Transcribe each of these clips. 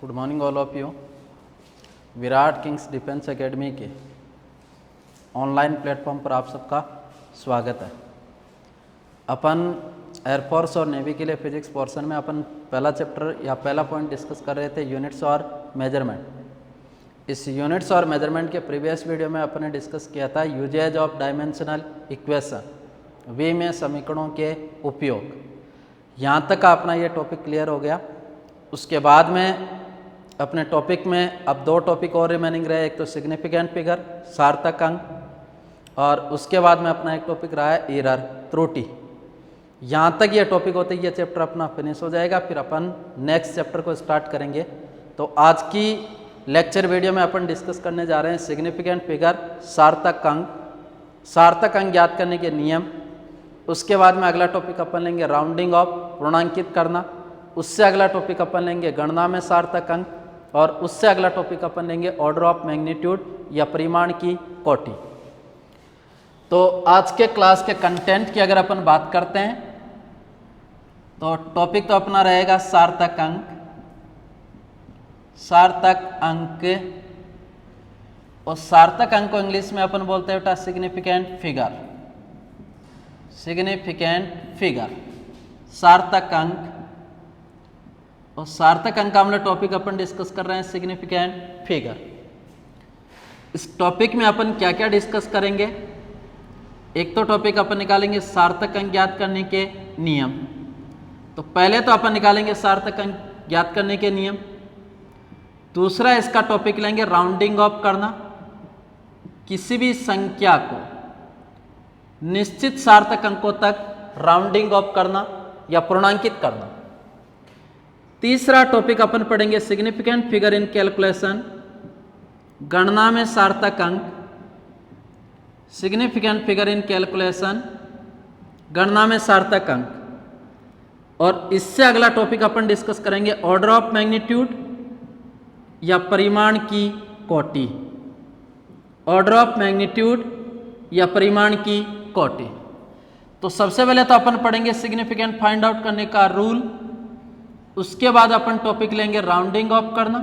Good morning all of you. Virat Kings defence academy के online platform पर आप सबका स्वागत है। अपन एयरफोर्स और नेवी के लिए फिजिक्स पोर्शन में अपन पहला चैप्टर या पहला पॉइंट डिस्कस कर रहे थे, यूनिट्स और मेजरमेंट। इस यूनिट्स और मेजरमेंट के प्रीवियस वीडियो में अपन ने डिस्कस किया था यूजेज ऑफ डायमेंशनल इक्वेशन, वी में समीकरणों के उपयोग। यहाँ तक का अपना ये टॉपिक क्लियर हो गया। उसके बाद में अपने टॉपिक में अब दो टॉपिक और रिमेनिंग रहे, एक तो सिग्निफिकेंट फिगर सार्थक अंक, और उसके बाद में अपना एक टॉपिक रहा है एरर त्रुटि। यहाँ तक ये टॉपिक होते ही ये चैप्टर अपना फिनिश हो जाएगा, फिर अपन नेक्स्ट चैप्टर को स्टार्ट करेंगे। तो आज की लेक्चर वीडियो में अपन डिस्कस करने जा रहे हैं सिग्निफिकेंट फिगर सार्थक अंक ज्ञात करने के नियम। उसके बाद में अगला टॉपिक अपन लेंगे राउंडिंग ऑफ, पूर्णांकित करना। उससे अगला टॉपिक अपन लेंगे गणना में सार्थक अंक, और उससे अगला टॉपिक अपन लेंगे ऑर्डर ऑफ मैग्नीट्यूड या परिमाण की कोटि। तो आज के क्लास के कंटेंट की अगर अपन बात करते हैं तो टॉपिक तो अपना रहेगा सार्थक अंक, और सार्थक अंक को इंग्लिश में अपन बोलते हैं बेटा सिग्निफिकेंट फिगर, सार्थक अंक। और सार्थक अंक का हम लोग टॉपिक अपन डिस्कस कर रहे हैं सिग्निफिकेंट फिगर। इस टॉपिक में अपन क्या क्या डिस्कस करेंगे, एक तो टॉपिक अपन निकालेंगे सार्थक अंक ज्ञात करने के नियम। तो पहले तो अपन निकालेंगे सार्थक अंक ज्ञात करने के नियम। दूसरा इसका टॉपिक लेंगे राउंडिंग ऑफ करना, किसी भी संख्या को निश्चित सार्थक अंकों तक राउंडिंग ऑफ करना या पूर्णांकित करना। तीसरा टॉपिक अपन पढ़ेंगे सिग्निफिकेंट फिगर इन कैलकुलेशन, गणना में सार्थक अंक, सिग्निफिकेंट फिगर इन कैलकुलेशन, गणना में सार्थक अंक। और इससे अगला टॉपिक अपन डिस्कस करेंगे ऑर्डर ऑफ मैग्नीट्यूड या परिमाण की कोटि, ऑर्डर ऑफ मैग्नीट्यूड या परिमाण की कोटि। तो सबसे पहले तो अपन पढ़ेंगे सिग्निफिकेंट फाइंड आउट करने का रूल। उसके बाद अपन टॉपिक लेंगे राउंडिंग ऑफ करना,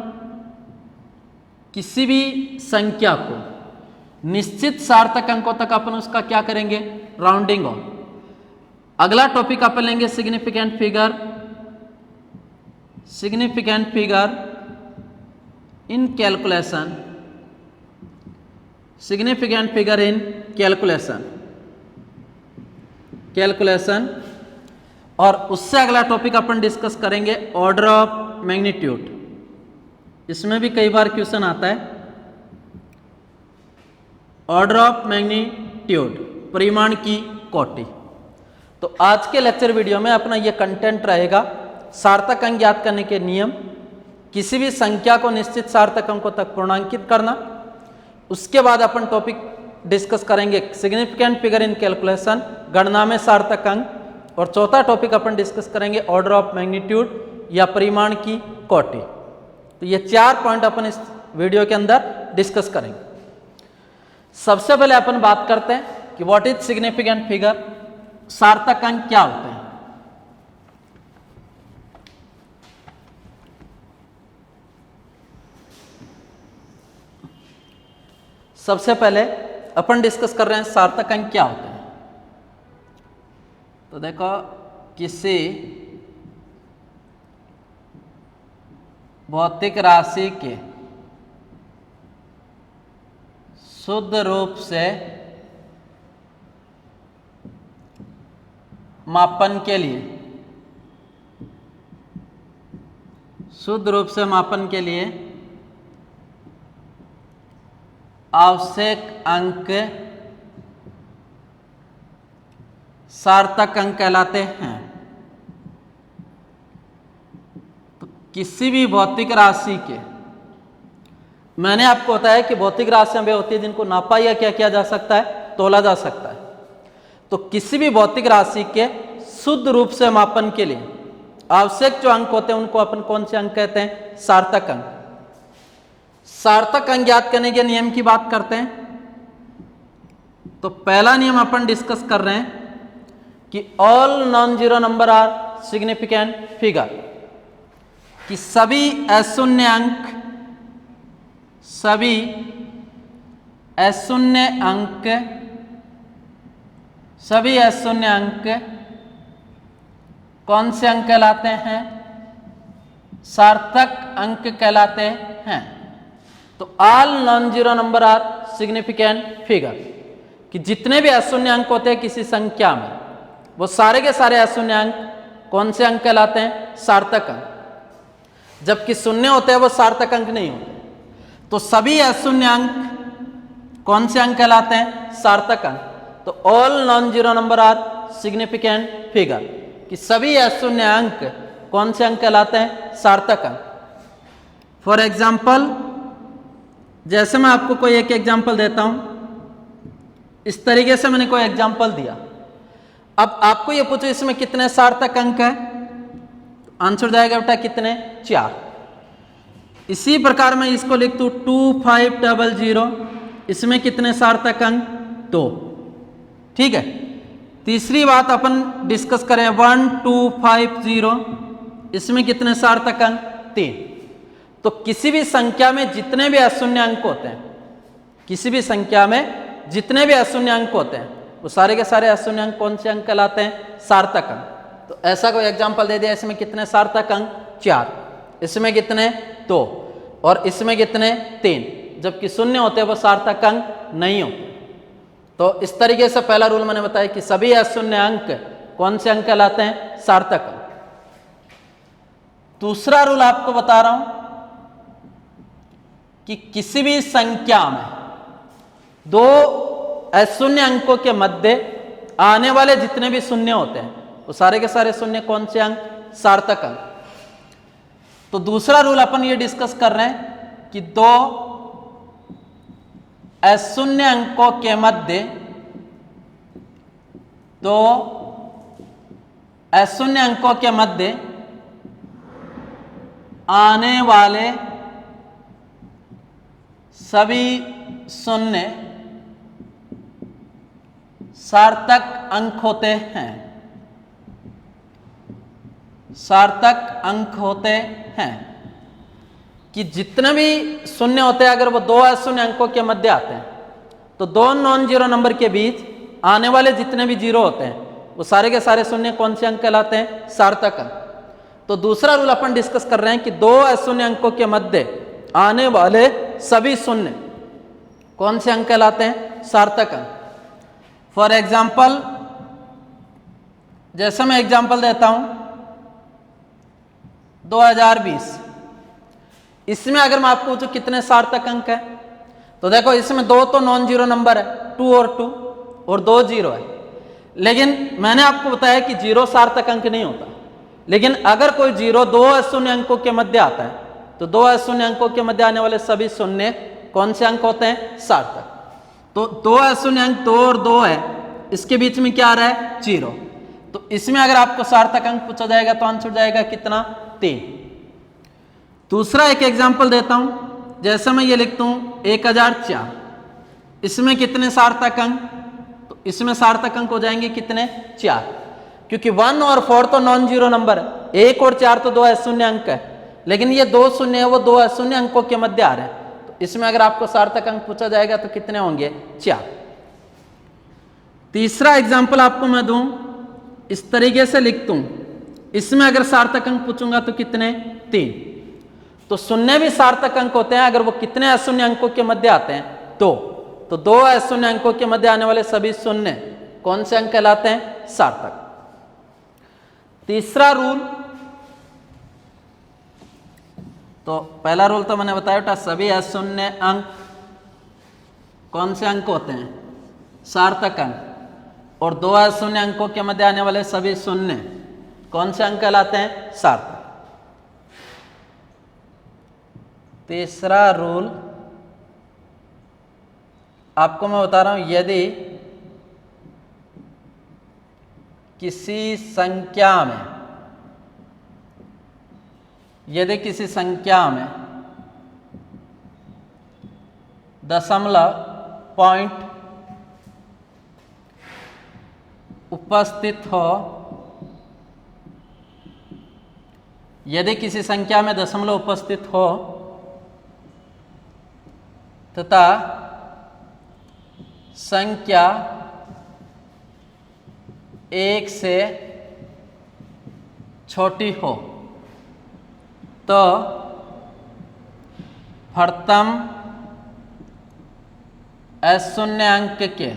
किसी भी संख्या को निश्चित सार्थक अंकों तक अपन उसका क्या करेंगे, राउंडिंग ऑफ। अगला टॉपिक अपन लेंगे significant figure in calculation, significant figure in calculation. और उससे अगला टॉपिक अपन डिस्कस करेंगे ऑर्डर ऑफ मैग्नीट्यूड। इसमें भी कई बार क्वेश्चन आता है, ऑर्डर ऑफ मैग्नीट्यूड परिमाण की कोटि। तो आज के लेक्चर वीडियो में अपना यह कंटेंट रहेगा सार्थक अंक ज्ञात करने के नियम, किसी भी संख्या को निश्चित सार्थक अंकों तक पूर्णांकित करना। उसके बाद अपन टॉपिक डिस्कस करेंगे सिग्निफिकेंट फिगर इन कैलकुलेशन, गणना में सार्थक अंक। और चौथा टॉपिक अपन डिस्कस करेंगे ऑर्डर ऑफ मैग्नीट्यूड या परिमाण की कोटि। तो ये 4 पॉइंट अपन इस वीडियो के अंदर डिस्कस करेंगे। सबसे पहले अपन बात करते हैं कि व्हाट इज सिग्निफिकेंट फिगर, सार्थक अंक क्या होते हैं। सबसे पहले अपन डिस्कस कर रहे हैं सार्थक अंक क्या होते हैं। तो देखो, किसी भौतिक राशि के शुद्ध रूप से मापन के लिए, आवश्यक अंक सार्थक अंक कहलाते हैं। तो किसी भी भौतिक राशि के, मैंने आपको बताया कि भौतिक राशियां वे होती है जिनको नापा या क्या किया जा सकता है, तोला जा सकता है। तो किसी भी भौतिक राशि के शुद्ध रूप से मापन के लिए आवश्यक जो अंक होते हैं उनको अपन कौन से अंक कहते हैं, सार्थक अंक। सार्थक अंक ज्ञात करने के नियम की बात करते हैं। तो पहला नियम अपन डिस्कस कर रहे हैं कि all non zero number are significant figure. कि सभी अशून्य अंक कौन से अंक कहलाते हैं? सार्थक अंक कहलाते हैं। तो all non zero number are significant figure, कि जितने भी अशून्य अंक होते हैं किसी संख्या में, वो सारे के सारे अशून्य अंक कौन से अंक कहलाते हैं? सार्थक अंक। जबकि शून्य होते हैं वो सार्थक अंक नहीं होते। तो सभी अशून्य अंक कौन से अंक कहलाते हैं? सार्थक अंक। तो all non zero number are significant figure, कि सभी अशून्य अंक कौन से अंक कहलाते हैं? सार्थक अंक। फॉर एग्जाम्पल, जैसे मैं आपको कोई एक एग्जाम्पल देता हूं, इस तरीके से मैंने कोई एग्जाम्पल दिया। अब आपको ये पूछो इसमें कितने सार्थक अंक है? आंसर जाएगा बेटा कितने? 4। इसी प्रकार मैं इसको लिख दूं 2500, इसमें कितने सार्थक अंक? 2। ठीक है। तीसरी बात अपन डिस्कस करें 1250, इसमें कितने सार्थक अंक? 3। तो किसी भी संख्या में जितने भी अशून्य अंक होते हैं, किसी भी संख्या में जितने भी अशून्य अंक होते हैं, वो सारे के सारे अशून्य अंक कौन से अंक कहलाते हैं? सार्थक अंक। तो ऐसा कोई एग्जांपल दे दिया, इसमें कितने सार्थक अंक? 4, इसमें कितने? 2, और इसमें कितने? 3। जबकि शून्य होते हैं वो सार्थक अंक नहीं होते। तो इस तरीके से पहला रूल मैंने बताया कि सभी अशून्य अंक कौन से अंक कहलाते हैं? सार्थक अंक। दूसरा रूल आपको बता रहा हूं कि किसी भी संख्या में दो अशून्य अंकों के मध्य आने वाले जितने भी शून्य होते हैं, वो सारे के सारे शून्य कौन से अंक? सार्थक अंक। तो दूसरा रूल अपन ये डिस्कस कर रहे हैं कि दो अशून्य अंकों के मध्य, दो अशून्य अंकों के मध्य आने वाले सभी शून्य सार्थक अंक होते हैं। सार्थक अंक होते हैं, कि जितने भी शून्य होते हैं अगर वो दो अशून्य अंकों के मध्य आते हैं, तो दो नॉन जीरो नंबर के बीच आने वाले जितने भी जीरो होते हैं वो सारे के सारे शून्य कौन से अंक कहलाते हैं? सार्थक अंक। तो दूसरा रूल अपन डिस्कस कर रहे हैं कि दो अशून्य अंकों के मध्य आने वाले सभी शून्य कौन से अंक कहलाते हैं? सार्थक अंक। फॉर एग्जाम्पल, जैसे मैं एग्जाम्पल देता हूं 2020, इसमें अगर मैं आपको पूछूं कितने सार्थक अंक है, तो देखो इसमें दो तो नॉन जीरो नंबर है, 2 और 2, और 2 जीरो है। लेकिन मैंने आपको बताया कि जीरो सार्थक अंक नहीं होता। लेकिन अगर कोई जीरो दो अशून्य अंकों के मध्य आता है, तो दो अशून्य अंकों के मध्य आने वाले सभी शून्य कौन से अंक होते हैं? सार्थक। तो दो अशून्य अंक 2 और 2 है, इसके बीच में क्या आ रहा है? जीरो। तो इसमें अगर आपको सार्थक अंक पूछा जाएगा तो आंसर जाएगा कितना? 3। दूसरा एक एग्जाम्पल देता हूं, जैसे मैं ये लिखता हूं 1004, इसमें कितने सार्थक अंक? तो इसमें सार्थक अंक हो जाएंगे कितने? 4, क्योंकि 1 और 4 तो नॉन जीरो नंबर है, 1 और 4 तो दो अशून्य अंक है, लेकिन ये दो शून्य है वो दो अशून्य अंकों के मध्य आ रहे हैं। तो इसमें अगर आपको सार्थक अंक पूछा जाएगा तो कितने होंगे? 4। तीसरा एग्जाम्पल आपको मैं दूं, इस तरीके से लिख दूं, इसमें अगर सार्थक अंक पूछूंगा तो कितने? 3। तो शून्य भी सार्थक अंक होते हैं अगर वो कितने अशून्य अंकों के मध्य आते हैं? 2। तो दो अशून्य अंकों के मध्य आने वाले सभी शून्य कौन से अंक कहलाते हैं? सार्थक। तीसरा रूल, तो पहला रूल तो मैंने बताया था, सभी अशून्य अंक कौन से अंक होते हैं? सार्थक अंक। और दो अशून्य अंकों के मध्य आने वाले सभी शून्य कौन से अंक कहलाते हैं? सार्थक। तीसरा रूल आपको मैं बता रहा हूं, यदि किसी संख्या में दशमलव पॉइंट उपस्थित हो यदि किसी संख्या में दशमलव उपस्थित हो तथा संख्या 1 से छोटी हो तो प्रथम शून्य अंक के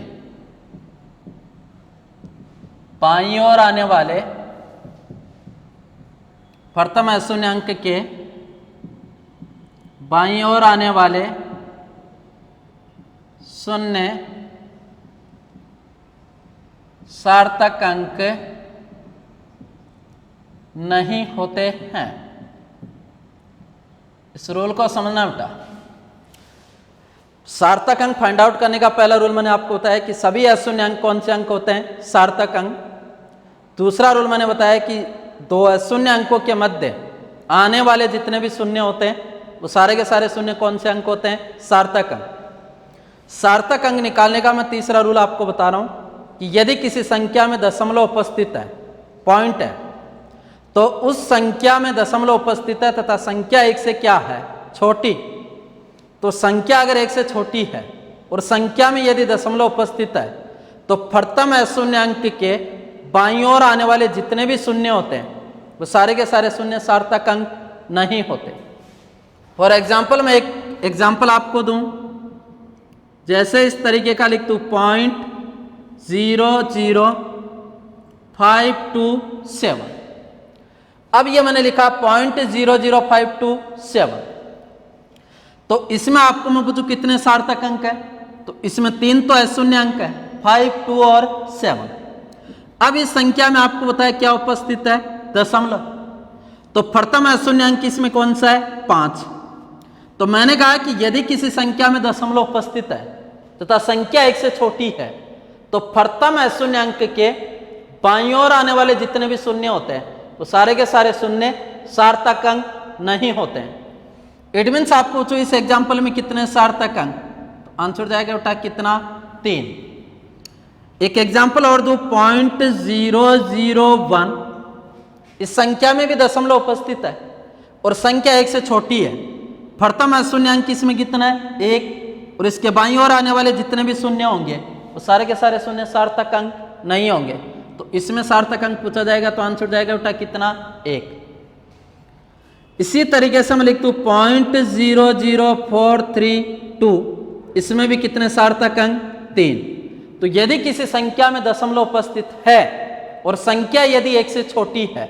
बाईं ओर आने वाले प्रथम शून्य अंक के बाईं ओर आने वाले शून्य सार्थक अंक नहीं होते हैं। इस रूल को समझना बेटा। सार्थक अंक फाइंड आउट करने का पहला रूल मैंने आपको बताया कि सभी अशून्य अंक कौन से अंक होते हैं? सार्थक अंक। दूसरा रूल मैंने बताया कि दो अशून्य अंकों के मध्य आने वाले जितने भी शून्य होते हैं वो सारे के सारे शून्य कौन से अंक होते हैं? सार्थक अंक। सार्थक अंक निकालने का मैं तीसरा रूल आपको बता रहा हूं कि यदि किसी संख्या में दशमलव उपस्थित है, पॉइंट है, तो उस संख्या में दशमलव उपस्थित है तथा संख्या 1 से क्या है? छोटी। तो संख्या अगर 1 से छोटी है और संख्या में यदि दशमलव उपस्थित है तो प्रथम अशून्य अंक के बाईं ओर आने वाले जितने भी शून्य होते हैं वो सारे के सारे शून्य सार्थक अंक नहीं होते। फॉर एग्जाम्पल मैं एक एग्जाम्पल आपको दूं, जैसे इस तरीके का लिख दूं 0.00527। अब ये मैंने लिखा 0.00527, तो इसमें आपको मैं पूछूं कितने सार्थक अंक है? तो इसमें 3 तो अशून्य अंक है, 5, 2 और 7। अब इस संख्या में आपको बताया क्या उपस्थित है? दशमलव। तो प्रथम अशून्य अंक इसमें कौन सा है? 5। तो मैंने कहा कि यदि किसी संख्या में दशमलव उपस्थित है तथा संख्या 1 से छोटी है तो प्रथम अशून्य अंक के बाईं ओर आने वाले जितने भी शून्य होते हैं वो सारे के सारे शून्य सार्थक अंक नहीं होते हैं। इट मीन्स आपको पूछो इस एग्जाम्पल में कितने सार्थक अंक? तो आंसर जाएगा बेटा कितना? 3। एक एग्जाम्पल और दो 0.001। इस संख्या में भी दशमलव उपस्थित है और संख्या 1 से छोटी है। प्रथम अशून्य अंक इसमें कितना है? 1। और इसके बाईं ओर आने वाले जितने भी शून्य होंगे वो सारे के सारे शून्य सार्थक अंक नहीं होंगे। तो इसमें सार्थक अंक पूछा जाएगा तो आंसर जाएगा बेटा कितना? 1। इसी तरीके से मैं लिख दूं 0.00432। इसमें भी कितने सार्थक अंक? 3। तो यदि किसी संख्या में दशमलव उपस्थित है और संख्या यदि 1 से छोटी है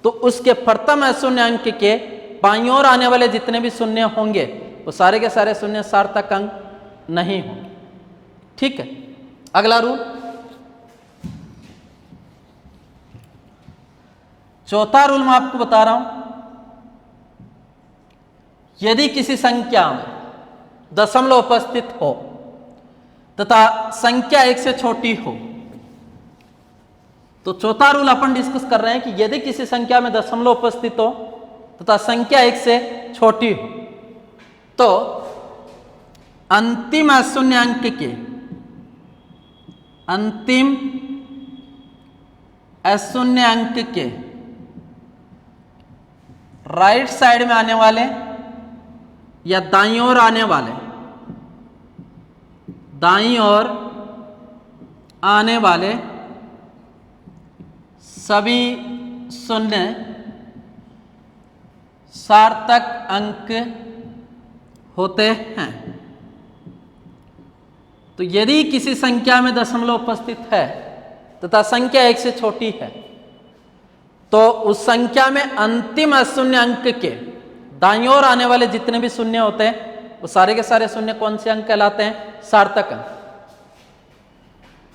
तो उसके प्रथम अशून्य अंक के बाईं ओर आने वाले जितने भी शून्य होंगे वो सारे के सारे शून्य सार्थक अंक नहीं होंगे। ठीक है, अगला रूल। चौथा रूल मैं आपको बता रहा हूं, यदि किसी संख्या में दशमलव उपस्थित हो तथा संख्या 1 से छोटी हो, तो चौथा रूल अपन डिस्कस कर रहे हैं कि यदि किसी संख्या में दशमलव उपस्थित हो तथा संख्या 1 से छोटी हो तो अंतिम अशून्य अंक के राइट साइड में आने वाले या दाईं ओर आने वाले सभी शून्य सार्थक अंक होते हैं। तो यदि किसी संख्या में दशमलव उपस्थित है तथा संख्या 1 से छोटी है तो उस संख्या में अंतिम अशून्य अंक के दाईं ओर आने वाले जितने भी शून्य होते हैं वो सारे के सारे शून्य कौन से अंक कहलाते हैं? सार्थक अंक।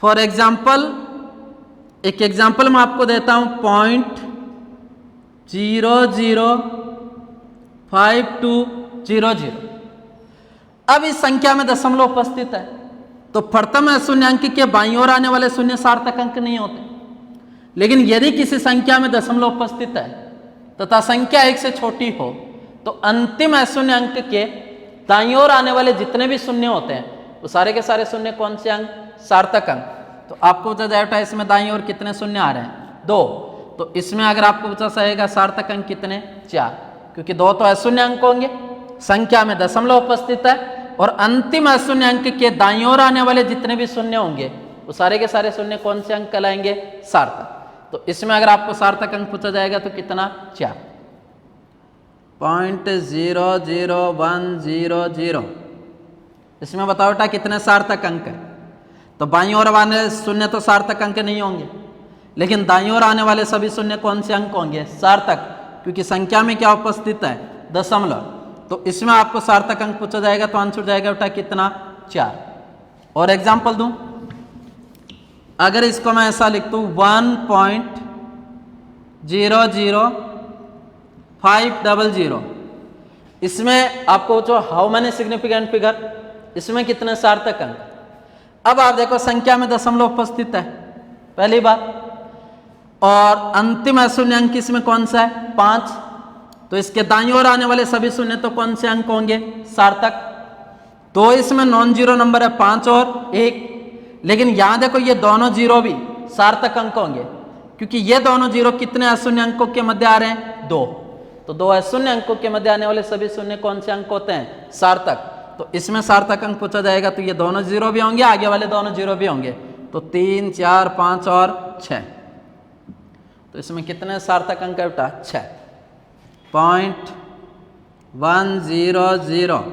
फॉर एग्जाम्पल एक एग्जाम्पल मैं आपको देता हूं 0.00520। अब इस संख्या में दशमलव उपस्थित है तो प्रथम अशून्य अंक के बाईं ओर आने वाले शून्य सार्थक अंक नहीं होते। लेकिन यदि किसी संख्या में दशमलव उपस्थित है तथा संख्या 1 से छोटी हो तो अंतिम अशून्य अंक के दाईं ओर आने वाले जितने भी शून्य होते हैं वो सारे के सारे शून्य कौन से अंक? सार्थक अंक। तो आपको बता जाए इसमें दाईं ओर कितने शून्य आ रहे हैं? 2। तो इसमें अगर आपको पूछा जाएगा सार्थक अंक कितने, 4, क्योंकि 2 तो अशून्य अंक होंगे, संख्या में दशमलव उपस्थित है, और अंतिम अशून्य अंक के दाईं ओर आने वाले जितने भी शून्य होंगे वो सारे के सारे शून्य कौन से अंक कहलाएंगे, सार्थक। तो इसमें अगर आपको सार्थक अंक पूछा जाएगा तो कितना, 4, 0.00100। इसमें बताओ बेटा कितने सार्थक अंक है। तो बाईं ओर वाले शून्य तो सार्थक अंक नहीं होंगे, लेकिन दाईं ओर आने वाले सभी शून्य कौन से अंक होंगे, सार्थक, क्योंकि संख्या में क्या उपस्थित है, दशमलव। तो इसमें आपको सार्थक अंक पूछा जाएगा तो आंसर जाएगा बेटा कितना, 4। और एग्जाम्पल दूं, अगर इसको मैं ऐसा लिख दूं 1.00500, इसमें आपको जो हाउ मैनी सिग्निफिकेंट फिगर, इसमें कितने सार्थक अंक। अब आप देखो संख्या में दशमलव उपस्थित है, पहली बात, और अंतिम अशून्य अंक इसमें कौन सा है, 5। तो इसके दाईं ओर आने वाले सभी शून्य तो कौन से अंक होंगे, सार्थक। तो इसमें नॉन जीरो नंबर है 5 और 1, लेकिन यहां देखो ये दोनों जीरो भी सार्थक अंक होंगे, क्योंकि ये दोनों जीरो कितने अशून्य अंकों के मध्य आ रहे हैं, 2। तो 2 अशून्य अंकों के मध्य आने वाले सभी शून्य कौन से अंक होते हैं, सार्थक। तो इसमें सार्थक अंक पूछा जाएगा तो ये दोनों जीरो भी होंगे, आगे वाले दोनों जीरो भी होंगे। तो 3, 4, 5 और 6। तो इसमें कितने सार्थक अंक है बेटा, 6.100।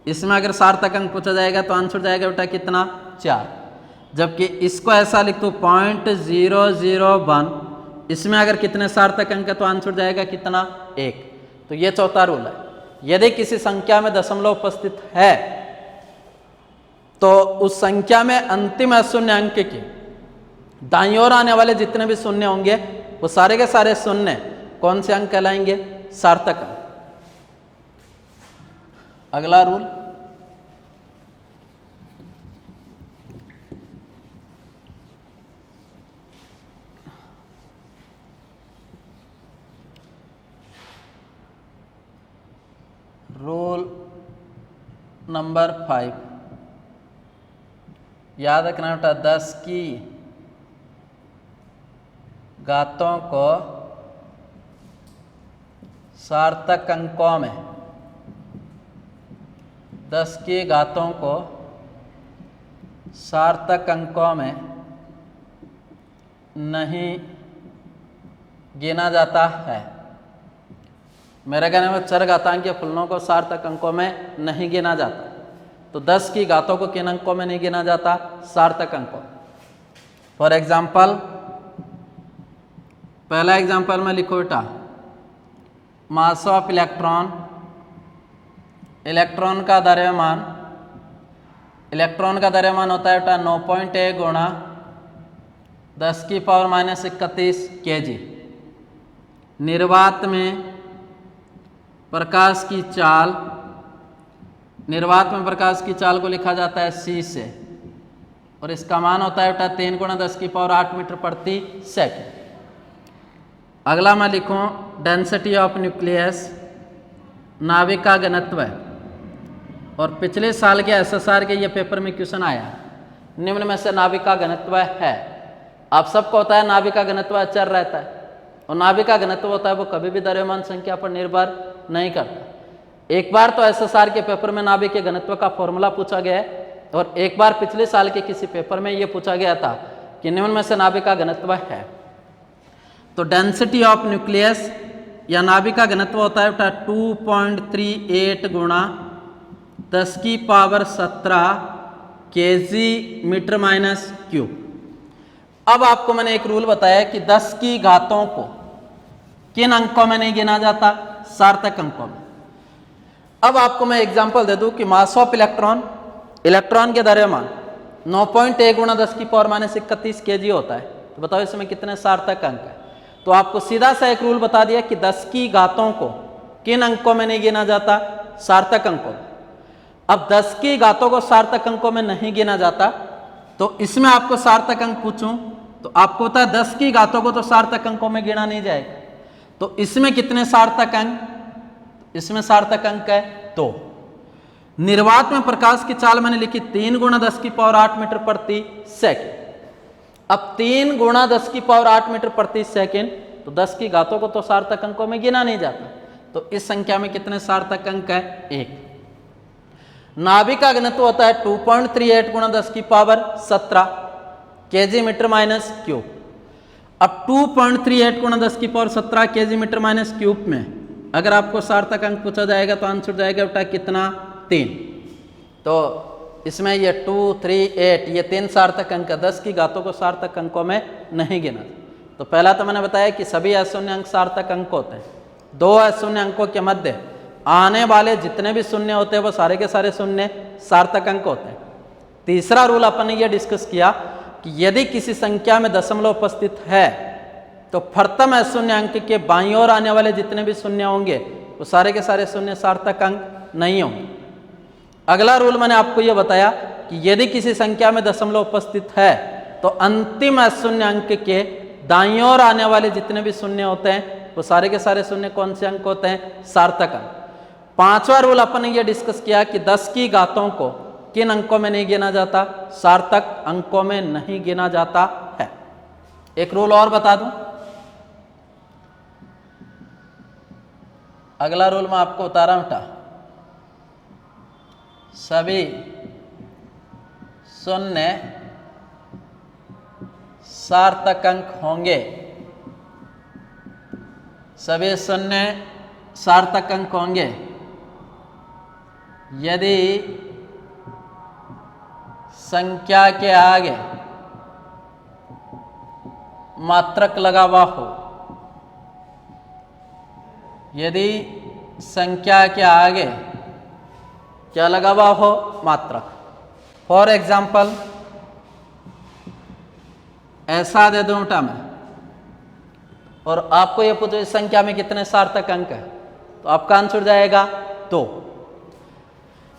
इसमें अगर सार्थक अंक पूछा जाएगा तो आंसर जाएगा बेटा कितना, 4। जबकि इसको ऐसा लिख दो 0.001, इसमें अगर कितने सार्थक अंक है तो आंसर जाएगा कितना, 1। तो ये चौथा रूल है, यदि किसी संख्या में दशमलव उपस्थित है तो उस संख्या में अंतिम अशून्य अंक के दाईं ओर आने वाले जितने भी शून्य होंगे वो सारे के सारे शून्य कौन से अंक कहलाएंगे, सार्थक अंक। अगला रूल, रूल नंबर 5, याद रखना बेटा, 10 की घातों को सार्थक अंकों में, 10 की घातों को सार्थक अंकों में नहीं गिना जाता है। मेरे कहने में चरघातांकीय फलनों को सार्थक अंकों में नहीं गिना जाता। तो 10 की घातों को किन अंकों में नहीं गिना जाता, सार्थक अंकों। फॉर एग्जाम्पल, पहला एग्जाम्पल में लिखो बेटा, मास ऑफ इलेक्ट्रॉन, इलेक्ट्रॉन का द्रव्यमान, इलेक्ट्रॉन का द्रव्यमान होता है बेटा 9.1 गुणा 10⁻⁻31 kg। निर्वात में प्रकाश की चाल, निर्वात में प्रकाश की चाल को लिखा जाता है c से, और इसका मान होता है बेटा 3 × 10⁸ मीटर प्रति सेकंड। अगला मैं लिखूं डेंसिटी ऑफ न्यूक्लियस, नाभिक का घनत्व है, और पिछले साल के एसएसआर के ये पेपर में क्वेश्चन आया, निम्न में से नाभिक का घनत्व है। आप सबको होता है नाभिक का घनत्व अचर रहता है, और नाभिक का घनत्व होता है वो कभी भी द्रव्यमान संख्या पर निर्भर नहीं करता। एक बार तो एसएसआर के पेपर में नाभिक के घनत्व का फॉर्मूला पूछा गया है, और एक बार पिछले साल के किसी पेपर में ये पूछा गया था कि निम्न में से नाभिक का घनत्व है। तो डेंसिटी ऑफ न्यूक्लियस या नाभिक का घनत्व होता है बेटा 2.38 गुणा 10⁻17 kg मीटर माइनस क्यूब। अब आपको मैंने एक रूल बताया कि 10 की घातों को किन अंकों में नहीं गिना जाता, सार्थक अंकों में। अब आपको मैं एग्जांपल दे दूं कि मास ऑफ इलेक्ट्रॉन, इलेक्ट्रॉन के द्रव्यमान 9.1 गुणा 10⁻31 kg होता है। तो बताओ इसमें कितने सार्थक अंक है। तो आपको सीधा सा एक रूल बता दिया कि 10 की घातों को किन अंकों में नहीं गिना जाता, सार्थक अंकों में। अब 10 की घातों को सार्थक अंकों में नहीं गिना जाता, तो इसमें आपको सार्थक अंक पूछूं तो आपको होता है 10 की घातों को तो सार्थक अंकों में गिना नहीं जाएगा। तो इसमें कितने सार्थक अंक, इसमें सार्थक अंक है 2। निर्वात में प्रकाश की चाल मैंने लिखी 3 × 10⁸ मीटर प्रति सेकंड। अब 3 गुणा 10 की पावर 8 मीटर प्रति सेकेंड, तो 10 की घातों को तो सार्थक अंकों में गिना नहीं जाता, तो इस संख्या में कितने सार्थक अंक है? 1। नाभिक का घनत्व होता है 2.38 गुणा 10 की power 17 KG metre minus cube. अब 2.38 गुणा 10 की power 17 KG metre minus cube में अगर आपको सार्थक अंक पूछा जाएगा तो आंसर जाएगा बेटा कितना? 3। तो इसमें ये 2, 3, 8 ये 3 सार्थक अंक, 10 की घातों को सार्थक अंकों में नहीं गिना। तो पहला तो मैंने बताया कि सभी अशून्य अंक सार्थक अंक होते हैं। 2 अशून्य अंकों के मध्य आने वाले जितने भी शून्य होते हैं वो सारे के सारे शून्य सार्थक अंक होते हैं। तीसरा रूल अपन ने ये डिस्कस किया कि यदि किसी संख्या में दशमलव उपस्थित है तो प्रथम अशून्य अंक के बाईं ओर आने वाले जितने भी शून्य होंगे वो सारे के सारे शून्य सार्थक अंक नहीं होंगे। अगला रूल मैंने आपको यह बताया कि यदि किसी संख्या में दशमलव उपस्थित है तो अंतिम अशून्य अंक के दाईं ओर आने वाले जितने भी शून्य होते हैं वो सारे के सारे शून्य कौन से अंक होते हैं? सार्थक अंक। पांचवा रूल अपन ने यह डिस्कस किया कि 10 की घातों को किन अंकों में नहीं गिना जाता? सार्थक अंकों में नहीं गिना जाता है। एक रूल और बता दूं, अगला रूल मैं आपको बता रहा हूं बेटा, सभी शून्य सार्थक अंक होंगे, सभी शून्य सार्थक अंक होंगे यदि संख्या के आगे मात्रक लगा हुआ हो, यदि संख्या के आगे क्या लगा हुआ हो? मात्रक। फॉर एग्जाम्पल ऐसा दे दूं बेटा मैं और आपको ये पूछो इस संख्या में कितने सार्थक अंक है, तो आपका आंसर जाएगा 2।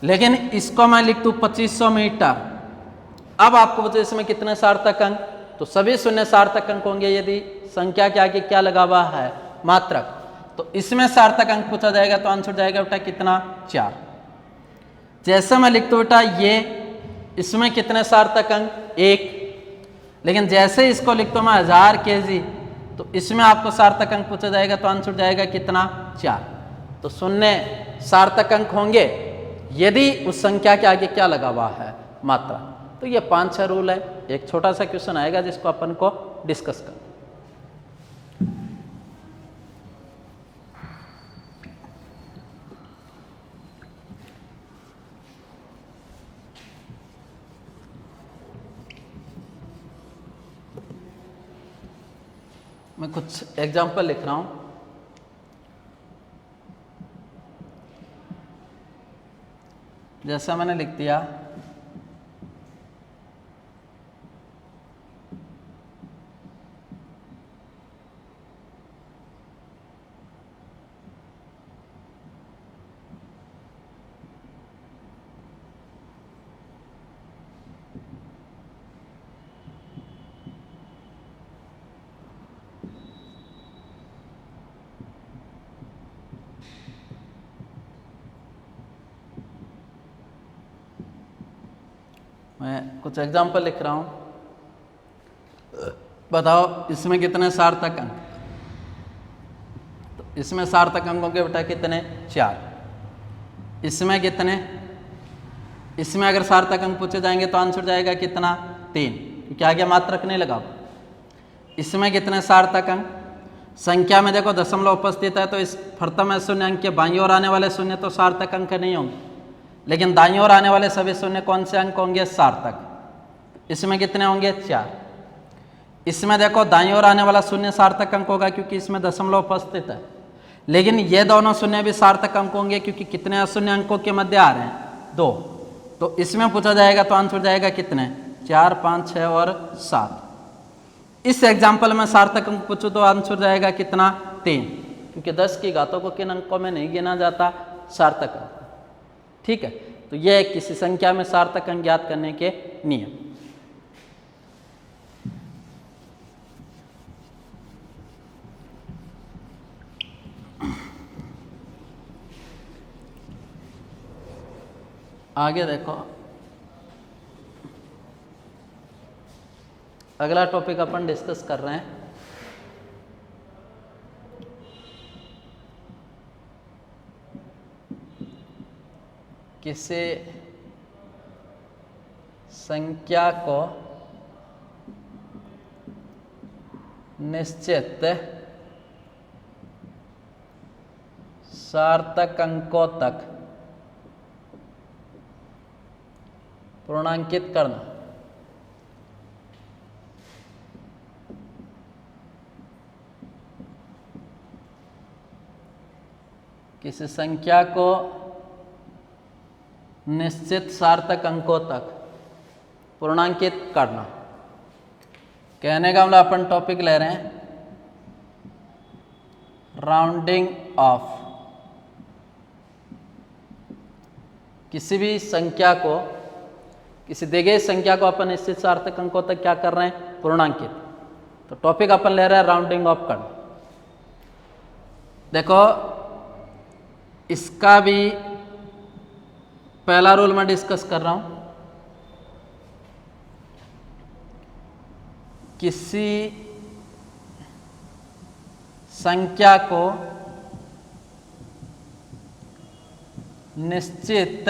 लेकिन इसको मैं लिख दूं 2500 मीटर, अब आपको पूछो इसमें कितने सार्थक अंक, तो सभी शून्य सार्थक अंक होंगे यदि संख्या के आगे क्या लगा हुआ है? मात्रक। तो इसमें सार्थक अंक पूछा जाएगा तो आंसर जाएगा बेटा कितना? 4। जैसे मैं लिख दूं बेटा ये, इसमें कितने सार्थक अंक? 1। लेकिन जैसे इसको लिखता हूं मैं 1000 केजी, तो इसमें आपको सार्थक अंक पूछा जाएगा तो आंसर जाएगा कितना? 4। तो शून्य सार्थक अंक होंगे यदि उस संख्या के आगे क्या लगा हुआ है? मात्रा। तो ये 5-6 रूल है। एक छोटा सा क्वेश्चन आएगा जिसको अपन को डिस्कस कर। मैं कुछ एग्जाम्पल लिख रहा हूं। जैसा मैंने लिख दिया, मैं कुछ एग्जाम्पल लिख रहा हूं। बताओ इसमें कितने सार्थक अंक? तो इसमें सार्थक अंकों के बेटा कितने? 4। इसमें कितने? इसमें अगर सार्थक अंक पूछे जाएंगे तो आंसर जाएगा कितना? 3, क्योंकि आगे मात्रक नहीं लगा। इसमें कितने सार्थक अंक? संख्या में देखो दशमलव उपस्थित है तो इस प्रथम शून्य अंक के बाईं ओर आने वाले शून्य तो सार्थक अंक नहीं होंगे, लेकिन दाईं ओर आने वाले सभी शून्य कौन से अंक होंगे? सार्थक। इसमें कितने होंगे? 4। इसमें देखो दाईं ओर आने वाला शून्य सार्थक अंक होगा क्योंकि इसमें दशमलव उपस्थित है, लेकिन ये दोनों शून्य भी सार्थक अंक होंगे क्योंकि कितने अशून्य अंकों के मध्य आ रहे हैं? 2। तो इसमें पूछा जाएगा तो आंसर जाएगा कितने? 4, 5, 6 और 7। इस एग्जाम्पल में सार्थक अंक पूछो तो आंसर जाएगा कितना? 3, क्योंकि 10 की घातों को किन अंकों में नहीं गिना जाता? सार्थक अंक। ठीक है, तो यह है किसी संख्या में सार्थक अंक ज्ञात करने के नियम। आगे देखो, अगला टॉपिक अपन डिस्कस कर रहे हैं किसी संख्या को निश्चित सार्थक अंकों तक पूर्णांकित करना। किसी संख्या को निश्चित सार्थक अंकों तक पूर्णांकित करना। कहने का मतलब अपन टॉपिक ले रहे हैं राउंडिंग ऑफ। किसी भी संख्या को, किसी दी गई संख्या को अपन निश्चित सार्थक अंकों तक क्या कर रहे हैं, पूर्णांकित। तो टॉपिक अपन ले रहे हैं राउंडिंग ऑफ करना। देखो इसका भी पहला रूल मैं डिस्कस कर रहा हूं। किसी संख्या को निश्चित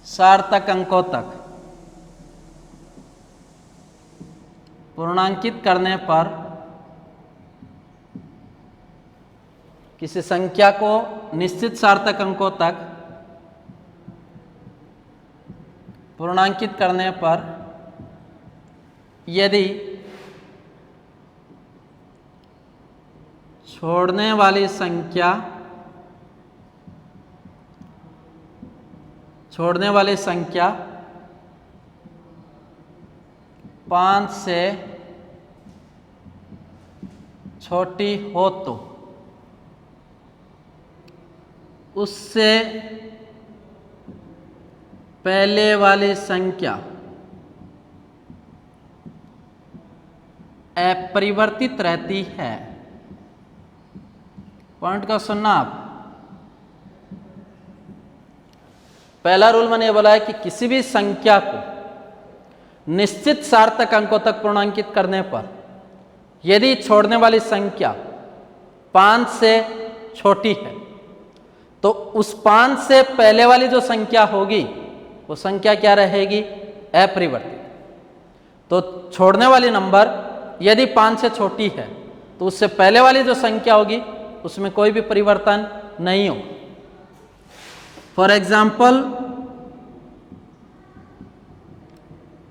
सार्थक अंकों तक पूर्णांकित करने पर, किसी संख्या को निश्चित सार्थक अंकों तक पूर्णांकित करने पर यदि छोड़ने वाली संख्या 5 से छोटी हो तो उससे पहले वाली संख्या अपरिवर्तित रहती है। पॉइंट का सुनना आप। पहला रूल मैंने बोला है कि किसी भी संख्या को निश्चित सार्थक अंकों तक पूर्णांकित करने पर यदि छोड़ने वाली संख्या 5 से छोटी है तो उस 5 से पहले वाली जो संख्या होगी वो संख्या क्या रहेगी, अपरिवर्तित। तो छोड़ने वाली नंबर यदि 5 से छोटी है तो उससे पहले वाली जो संख्या होगी उसमें कोई भी परिवर्तन नहीं होगा। फॉर एग्जाम्पल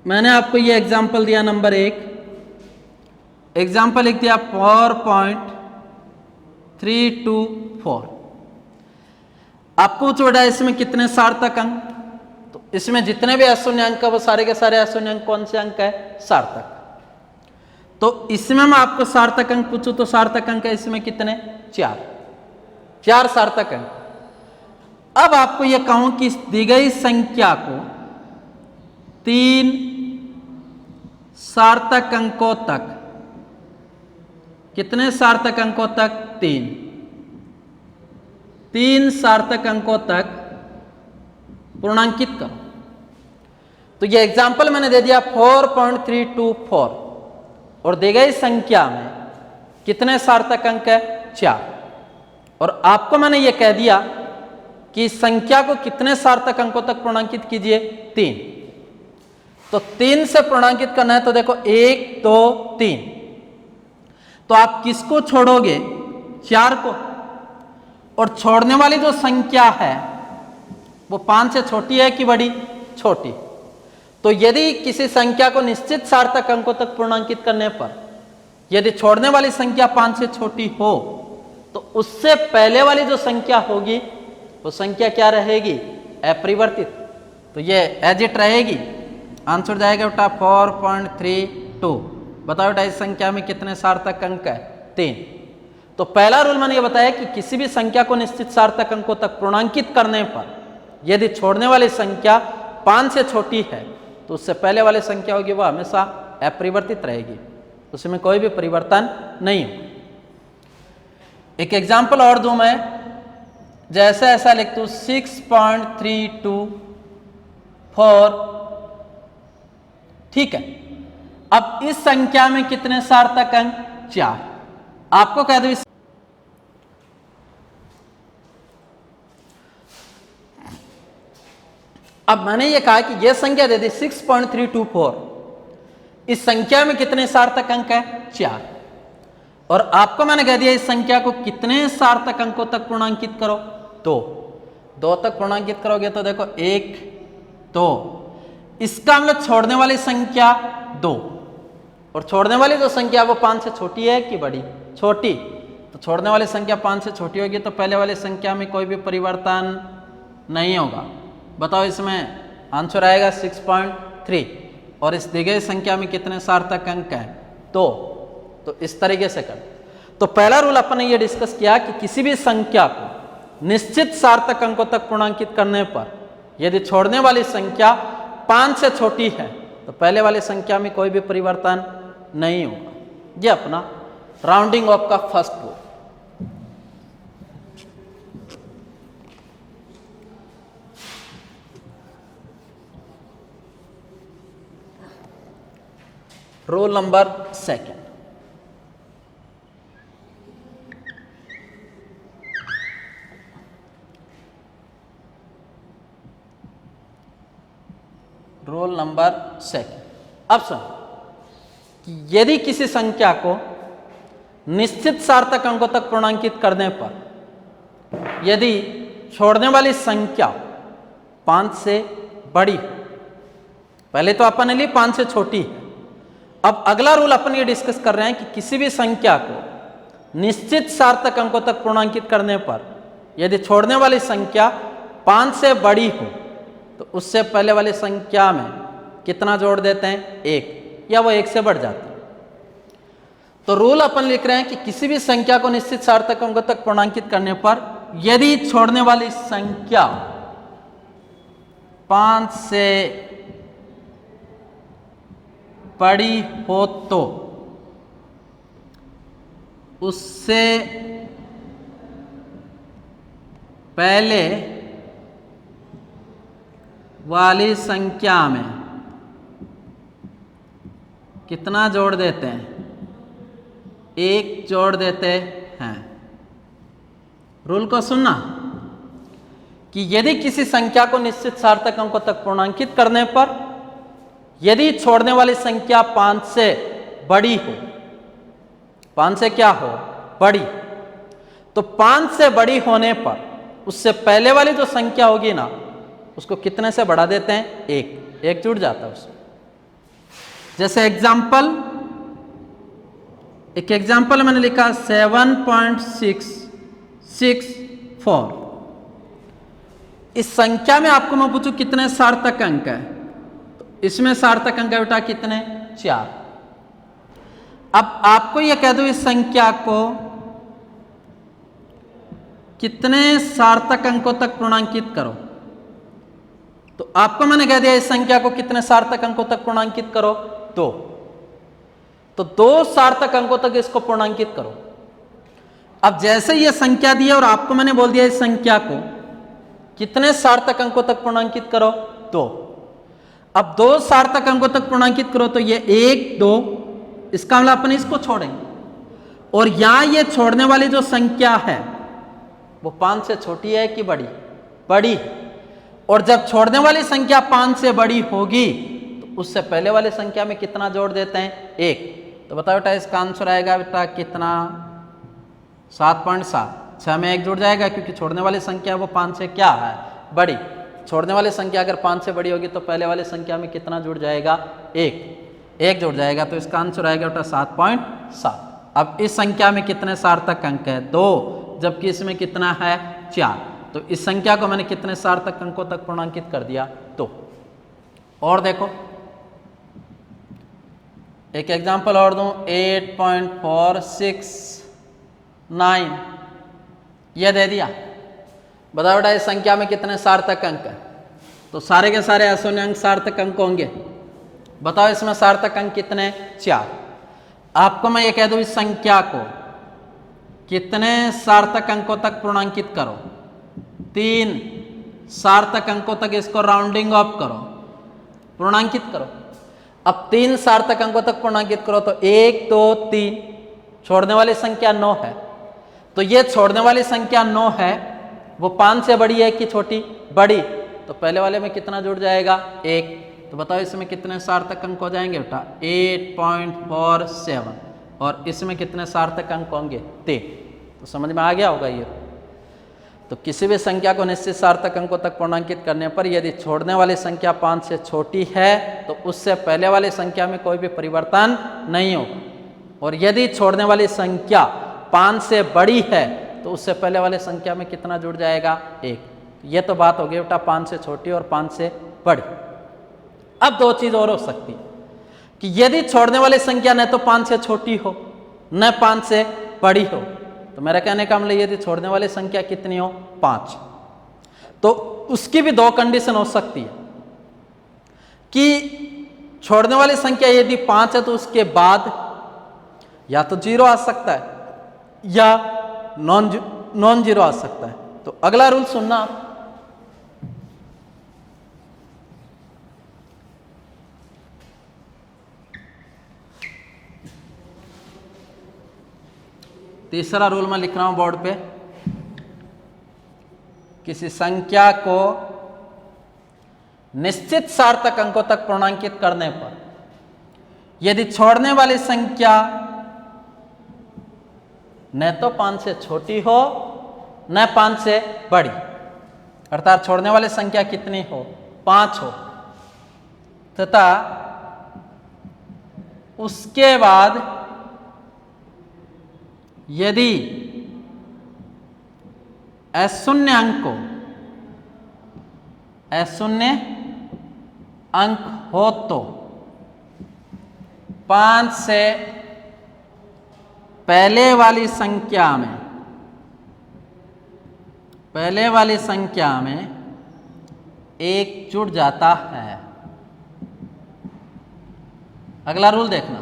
मैंने आपको ये एग्जाम्पल दिया नंबर 1, एग्जाम्पल लिख दिया 4.324। आपको पूछा इसमें कितने सार्थक अंक, तो इसमें जितने भी अशून्य अंक है वो सारे के सारे अशून्य अंक कौन से अंक है, सार्थक। तो इसमें मैं आपको सार्थक अंक पूछूं तो सार्थक अंक है इसमें कितने, 4 सार्थक अंक। अब आपको यह कहूं कि दी गई संख्या को 3 सार्थक अंकों तक, कितने सार्थक अंकों तक, 3 सार्थक अंकों तक पूर्णांकित करो। तो ये एग्जाम्पल मैंने दे दिया 4.324 और दी गई संख्या में कितने सार्थक अंक है, 4। और आपको मैंने ये कह दिया कि संख्या को कितने सार्थक अंकों तक पूर्णांकित कीजिए, 3। तो 3 से पूर्णांकित करना है तो देखो 1 2 3। तो आप किसको छोड़ोगे, 4 को। और छोड़ने वाली जो संख्या है वो 5 से छोटी है कि बड़ी, छोटी। तो यदि किसी संख्या को निश्चित सार्थक अंकों तक पूर्णांकित करने पर यदि छोड़ने वाली संख्या 5 से छोटी हो तो उससे पहले वाली जो संख्या होगी वो संख्या क्या रहेगी, अपरिवर्तित। तो ये एज इट रहेगी। आंसर जाएगा बेटा 4.32। बताओ बेटा इस संख्या में कितने सार्थक अंक है, 3। तो पहला रूल मैंने ये बताया कि किसी भी संख्या को निश्चित सार्थक अंकों तक पूर्णांकित करने पर यदि छोड़ने वाली संख्या 5 से छोटी है तो उससे पहले वाली संख्या होगी वह हमेशा अपरिवर्तित रहेगी, उसमें कोई भी परिवर्तन नहीं हो। एक एग्जाम्पल और दूं मैं, जैसे ऐसा लिख दूं 6.324 ठीक है। अब इस संख्या में कितने सार्थक अंक? 4। आपको कह दो इस अब मैंने ये कहा कि यह संख्या दे दी 6.324, इस संख्या में कितने सार्थक अंक है? 4। और आपको मैंने कह दिया इस संख्या को कितने सार्थक अंकों तक पूर्णांकित करो? 2 तक पूर्णांकित करोगे तो देखो 1 2, इसका मतलब छोड़ने वाली संख्या 2, और छोड़ने वाली जो संख्या वो 5 से छोटी है कि बड़ी? छोटी। तो छोड़ने वाली संख्या 5 से छोटी होगी तो पहले वाली संख्या में कोई भी परिवर्तन नहीं होगा। बताओ इसमें आंसर आएगा 6.3, और इस दी गई संख्या में कितने सार्थक अंक हैं? 2। तो इस तरीके से कर। तो पहला रूल अपन ने ये डिस्कस किया कि किसी भी संख्या को निश्चित सार्थक अंकों तक पूर्णांकित करने पर यदि छोड़ने वाली संख्या 5 से छोटी है तो पहले वाली संख्या में कोई भी परिवर्तन नहीं होगा। ये अपना राउंडिंग ऑफ का first rule. Rule number 2। Rule number 2। अब सुनो कि यदि किसी संख्या को निश्चित सार्थक अंकों तक पूर्णांकित करने पर यदि छोड़ने वाली संख्या 5 से बड़ी, पहले तो अपन ने ली 5 से छोटी है, अब अगला रूल अपन ये डिस्कस कर रहे हैं कि किसी भी संख्या को निश्चित सार्थक अंकों तक पूर्णांकित करने पर यदि छोड़ने वाली संख्या 5 से बड़ी हो तो उससे पहले वाली संख्या में कितना जोड़ देते हैं? 1, या वो 1 से बढ़ जाती है। तो रूल अपन लिख रहे हैं कि किसी भी संख्या को निश्चित सार्थक अंकों तक पूर्णांकित करने पर यदि छोड़ने वाली संख्या 5 से बड़ी हो तो उससे पहले वाली संख्या में कितना जोड़ देते हैं? 1 जोड़ देते हैं। रूल को सुनना कि यदि किसी संख्या को निश्चित सार्थक अंकों तक पूर्णांकित करने पर यदि छोड़ने वाली संख्या 5 से बड़ी हो, 5 से क्या हो? बड़ी, तो 5 से बड़ी होने पर उससे पहले वाली जो संख्या होगी ना उसको कितने से बढ़ा देते हैं? 1 जुड़ जाता है उसमें। जैसे एक एग्जाम्पल मैंने लिखा 7.664। इस संख्या में आपको मैं पूछूं कितने सार्थक अंक है, तो इसमें सार्थक अंक है बेटा कितने? 4। अब आपको यह कह दो इस संख्या को कितने सार्थक अंकों तक पूर्णांकित करो, तो आपको मैंने कह दिया इस संख्या को कितने सार्थक अंकों तक पूर्णांकित करो? 2। तो 2 सार्थक अंकों तक इसको पूर्णांकित करो। अब जैसे ये संख्या दी है और आपको मैंने बोल दिया इस संख्या को कितने सार्थक अंकों तक पूर्णांकित करो? 2। अब 2 सार्थक अंकों तक पूर्णांकित करो तो ये 1 2, इसका मतलब अपन इसको छोड़ेंगे, और यहां ये छोड़ने वाली जो संख्या है वो 5 से छोटी है कि बड़ी? बड़ी। और जब छोड़ने वाली संख्या 5 से बड़ी होगी तो उससे पहले वाली संख्या में कितना जोड़ देते हैं? 1। तो बताओ बेटा इसका आंसर आएगा बेटा कितना? 7.7। 6 में 1 जुड़ जाएगा क्योंकि छोड़ने वाली संख्या वो 5 से क्या है? बड़ी। छोड़ने वाली संख्या अगर 5 से बड़ी होगी तो पहले वाली संख्या में कितना जुड़ जाएगा? 1 जुड़ जाएगा। तो इसका आंसर आएगा बेटा 7.7। अब इस संख्या में कितने सार्थक अंक है? 2, जबकि इसमें कितना है? 4। तो इस संख्या को मैंने कितने सार्थक अंकों तक पूर्णांकित कर दिया? 2। और देखो एक एग्जांपल और दूं, 8.469 यह दे दिया। बताओ बेटा इस संख्या में कितने सार्थक अंक है? तो सारे के सारे अशून्य अंक सार्थक अंक होंगे। बताओ इसमें सार्थक अंक कितने? 4। आपको मैं ये कह दूं इस संख्या को कितने सार्थक अंकों तक पूर्णांकित करो? 3 सार्थक अंकों तक इसको राउंडिंग ऑफ करो, पूर्णांकित करो। अब 3 सार्थक अंकों तक पूर्णांकित करो तो 1 2 3, छोड़ने वाली संख्या 9 है। तो ये छोड़ने वाली संख्या 9 है, वो 5 से बड़ी है कि छोटी? बड़ी। तो पहले वाले में कितना जुड़ जाएगा? 1। तो बताओ इसमें कितने सार्थक अंक हो जाएंगे बेटा? 8.47। और इसमें कितने सार्थक अंक होंगे? 3। तो समझ में आ गया होगा ये। तो किसी भी संख्या को निश्चित सार्थक अंकों तक पूर्णांकित करने पर यदि छोड़ने वाली संख्या 5 से छोटी है तो उससे पहले वाली संख्या में कोई भी परिवर्तन नहीं होगा, और यदि छोड़ने वाली संख्या 5 से बड़ी है तो उससे पहले वाले संख्या में कितना जुड़ जाएगा? 1। ये तो बात हो गई बेटा 5 से छोटी और 5 से बड़ी। अब 2 चीज और हो सकती है कि यदि छोड़ने वाली संख्या न तो 5 से छोटी हो न 5 से बड़ी हो, तो मेरा कहने का मतलब यदि छोड़ने वाली संख्या कितनी हो? 5, तो उसकी भी 2 कंडीशन हो सकती है कि छोड़ने वाली संख्या यदि 5 है तो उसके बाद या तो 0 आ सकता है या नॉन जीरो आ सकता है। तो अगला रूल सुनना आप। तीसरा रूल मैं लिख रहा हूं बोर्ड पे। किसी संख्या को निश्चित सार्थक अंकों तक पूर्णांकित करने पर यदि छोड़ने वाली संख्या न तो 5 से छोटी हो न 5 से बड़ी, अर्थात छोड़ने वाली संख्या कितनी हो? 5 हो, तथा उसके बाद यदि अशून्य अंक हो तो 5 से पहले वाली संख्या में 1 जुड़ जाता है। अगला रूल देखना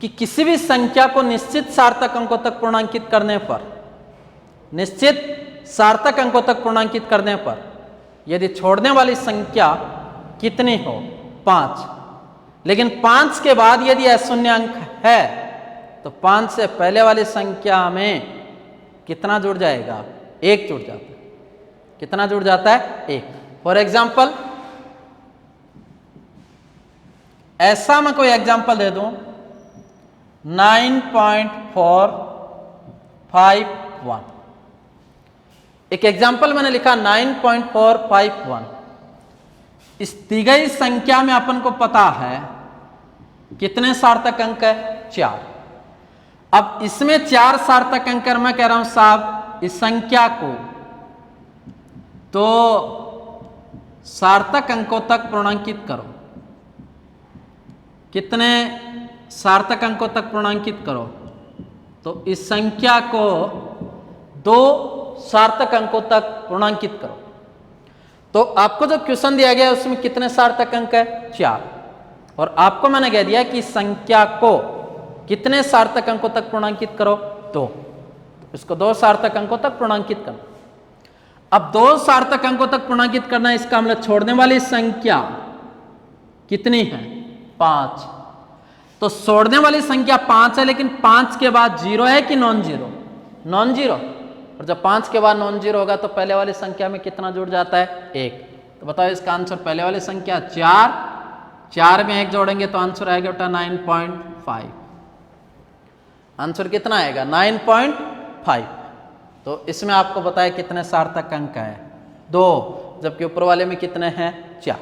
कि किसी भी संख्या को निश्चित सार्थक अंकों तक पूर्णांकित करने पर यदि छोड़ने वाली संख्या कितनी हो? 5, लेकिन 5 के बाद यदि अशून्य अंक है तो 5 से पहले वाली संख्या में कितना जुड़ जाएगा? 1 जुड़ जाता है। कितना जुड़ जाता है? 1। फॉर एग्जाम्पल, ऐसा मैं कोई एग्जाम्पल दे दूं 9.451। एक एग्जाम्पल मैंने लिखा 9.451। इस दी गई संख्या में अपन को पता है कितने सार्थक अंक है? 4। अब इसमें 4 सार्थक अंक मैं कह रहा हूं साहब इस संख्या को तो सार्थक अंकों तक पूर्णांकित करो। कितने सार्थक अंकों तक पूर्णांकित करो? तो इस संख्या को 2 सार्थक अंकों तक पूर्णांकित करो। तो आपको जो क्वेश्चन दिया गया है उसमें कितने सार्थक अंक है? 4। और आपको मैंने कह दिया कि संख्या को कितने सार्थक अंकों तक पूर्णांकित करो? 2। इसको 2 सार्थक अंकों तक पूर्णांकित करना। अब 2 सार्थक अंकों तक पूर्णांकित करना, इसका मतलब छोड़ने वाली संख्या कितनी है? 5। तो छोड़ने वाली संख्या 5 है, लेकिन 5 के बाद 0 है कि नॉन जीरो? Non zero. और जब 5 के बाद नॉन जीरो होगा तो पहले वाली संख्या में कितना जुड़ जाता है? 1। तो बताओ इसका आंसर पहले वाली संख्या 4 में 1 जोड़ेंगे तो आंसर आएगा बेटा 9.5। आंसर कितना आएगा? 9.5। तो इसमें आपको बताया कितने सार्थक अंक है? 2, जबकि ऊपर वाले में कितने हैं? 4।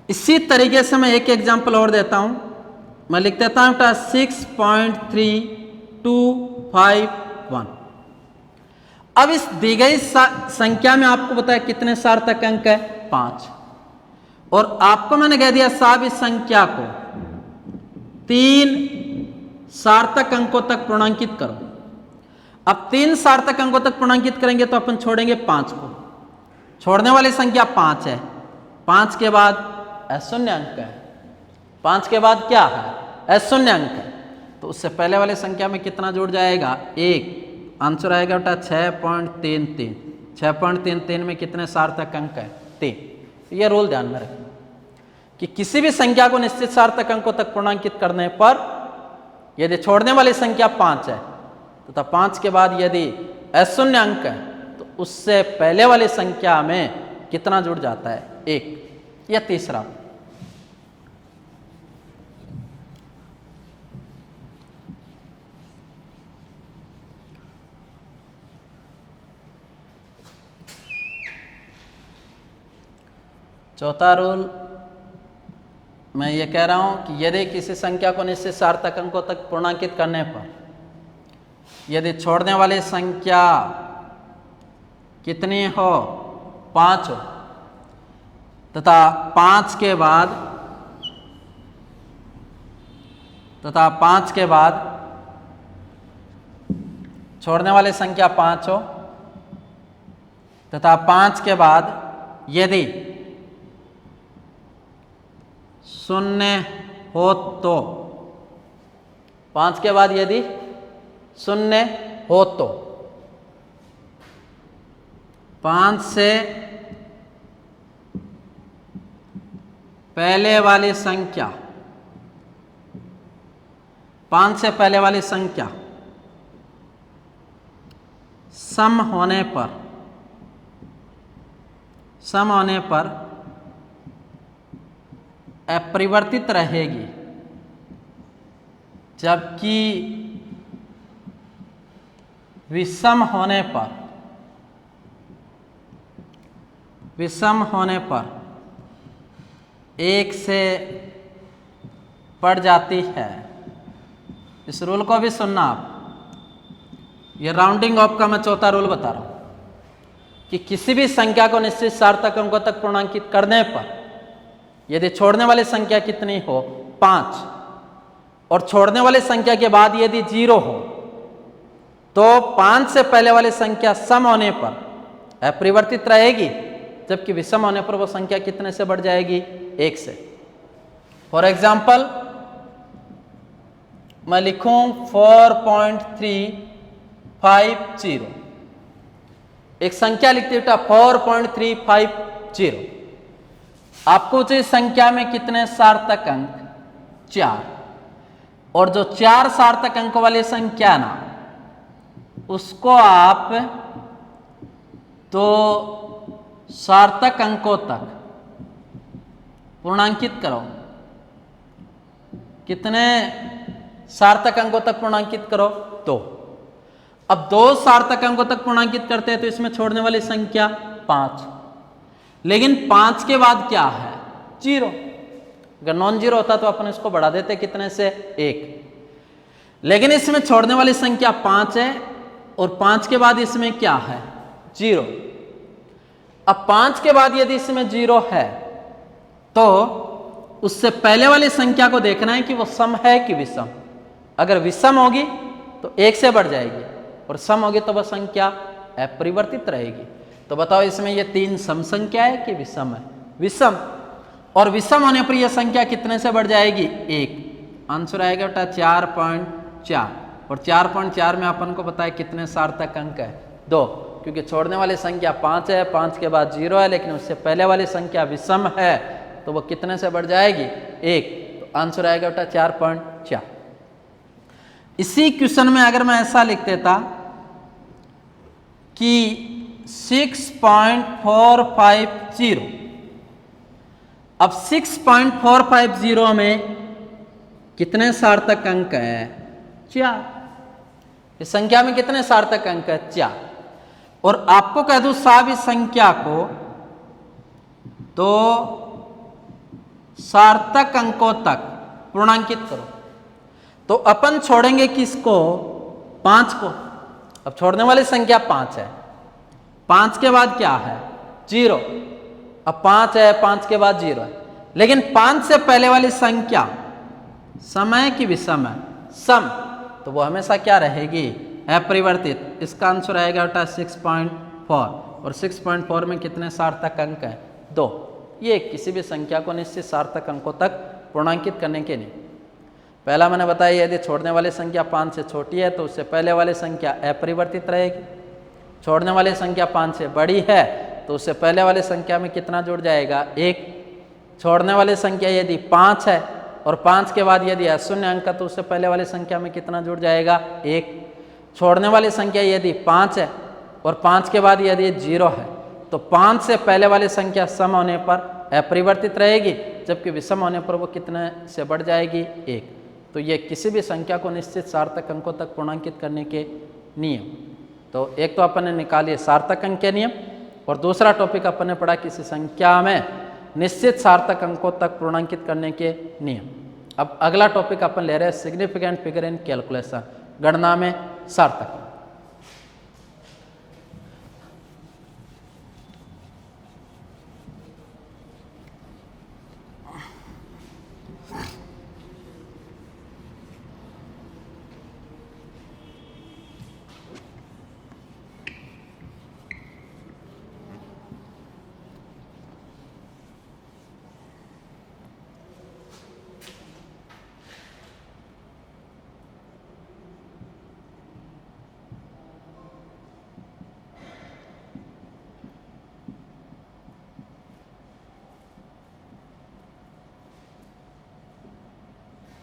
इसी तरीके से मैं एक एग्जांपल और देता हूं। मैं लिख देता हूं बेटा 6.3251। अब इस दी गई संख्या में आपको बताया कितने सार्थक अंक है? 5। और आपको मैंने कह दिया साहब इस संख्या को 3 सार्थक अंकों तक पूर्णांकित करो। अब 3 सार्थक अंकों तक पूर्णांकित करेंगे तो अपन छोड़ेंगे 5 को। छोड़ने वाली संख्या 5 है, 5 के बाद अशून्य अंक है। 5 के बाद क्या है? अशून्य अंक है। तो उससे पहले वाले संख्या में कितना जुड़ जाएगा? 1। आंसर आएगा बेटा 6.33। 6.33 में कितने सार्थक अंक है? 3। ये रूल ध्यान में रखना कि किसी भी संख्या को निश्चित सार्थक अंकों तक पूर्णांकित करने पर यदि छोड़ने वाली संख्या 5 है तथा 5 के बाद यदि अशून्य अंक है तो उससे पहले वाली संख्या में कितना जुड़ जाता है? 1। या तीसरा, चौथा रूल मैं ये कह रहा हूं कि यदि किसी संख्या को निश्चित सार्थक अंकों तक पूर्णांकित करने पर यदि छोड़ने वाली संख्या कितनी हो? 5 हो तथा 5 के बाद छोड़ने वाली संख्या 5 हो तथा 5 के बाद यदि 0 हो तो 5 के बाद यदि 0 हो तो 5 से पहले वाली संख्या 5 से पहले वाली संख्या सम होने पर अपरिवर्तित रहेगी, जबकि विषम होने पर 1 से बढ़ जाती है। इस रूल को भी सुनना आप, ये राउंडिंग ऑफ का मैं चौथा रूल बता रहा हूं कि किसी भी संख्या को निश्चित सार्थक अंकों तक पूर्णांकित करने पर यदि छोड़ने वाली संख्या कितनी हो? 5, और छोड़ने वाली संख्या के बाद यदि 0 हो तो 5 से पहले वाली संख्या सम होने पर अपरिवर्तित रहेगी, जबकि विषम होने पर वो संख्या कितने से बढ़ जाएगी? 1 से। फॉर एग्जाम्पल मैं लिखूं 4.350, एक संख्या लिखती बेटा 4.350। आपको चाहिए संख्या में कितने सार्थक अंक? 4। और जो 4 सार्थक अंक वाली संख्या ना, उसको आप तो सार्थक अंकों तक पूर्णांकित करो। कितने सार्थक अंकों तक पूर्णांकित करो? 2। अब 2 सार्थक अंकों तक पूर्णांकित करते हैं तो इसमें छोड़ने वाली संख्या 5, लेकिन 5 के बाद क्या है? 0। अगर नॉन जीरो होता तो अपन इसको बढ़ा देते कितने से? 1। लेकिन इसमें छोड़ने वाली संख्या 5 है और 5 के बाद इसमें क्या है? 0। अब 5 के बाद यदि इसमें 0 है तो उससे पहले वाली संख्या को देखना है कि वो सम है कि विषम। अगर विषम होगी तो 1 से बढ़ जाएगी और सम होगी तो वह संख्या अपरिवर्तित रहेगी। तो बताओ इसमें ये 3 सम संख्या है कि विषम है? विषम। और विषम होने पर यह संख्या कितने से बढ़ जाएगी? 1। आंसर आएगा बेटा 4.4। और 4.4 में अपन को पता है कितने सार्थक अंक है? 2, क्योंकि छोड़ने वाली संख्या 5 है, 5 के बाद 0 है, लेकिन उससे पहले वाली संख्या विषम है तो वो कितने से बढ़ जाएगी? 1। तो आंसर आएगा बेटा 4.4। इसी क्वेश्चन में अगर मैं ऐसा लिख देता कि 6.450, अब 6.450 में कितने सार्थक अंक है? 4। इस संख्या में कितने सार्थक अंक है? 4। और आपको कह दूं साब इस संख्या को तो सार्थक अंकों तक पूर्णांकित करो, तो अपन छोड़ेंगे किसको? 5 को। अब छोड़ने वाली संख्या 5 है, 5 के बाद क्या है? 0। अब 5 है, 5 के बाद 0 है, लेकिन 5 से पहले वाली संख्या सम है कि विषम है? सम। तो वो हमेशा क्या रहेगी? अपरिवर्तित। इसका आंसर आएगा बेटा 6.4। और 6.4 में कितने सार्थक अंक हैं? 2। ये किसी भी संख्या को निश्चित सार्थक अंकों तक पूर्णांकित करने के लिए पहला मैंने बताया यदि छोड़ने वाली संख्या 5 से छोटी है तो उससे पहले वाली संख्या अपरिवर्तित रहेगी। छोड़ने वाली संख्या 5 से बड़ी है तो उससे पहले वाली संख्या में कितना जुड़ जाएगा? 1। छोड़ने वाली संख्या यदि 5 है और 5 के बाद यदि अशून्य अंक है तो उससे पहले वाली संख्या में कितना जुड़ जाएगा? 1। छोड़ने वाली संख्या यदि 5 है और 5 के बाद यदि 0 है तो 5 से पहले वाली संख्या सम होने पर अपरिवर्तित रहेगी, जबकि विषम होने पर वो कितने से बढ़ जाएगी? 1। तो ये किसी भी संख्या को निश्चित सार्थक अंकों तक पूर्णांकित करने के नियम। तो एक तो अपन ने निकाली सार्थक अंक के नियम, और दूसरा टॉपिक अपन ने पढ़ा किसी संख्या में निश्चित सार्थक अंकों तक पूर्णांकित करने के नियम। अब अगला टॉपिक अपन ले रहे हैं सिग्निफिकेंट फिगर इन कैलकुलेशन, गणना में सार्थक।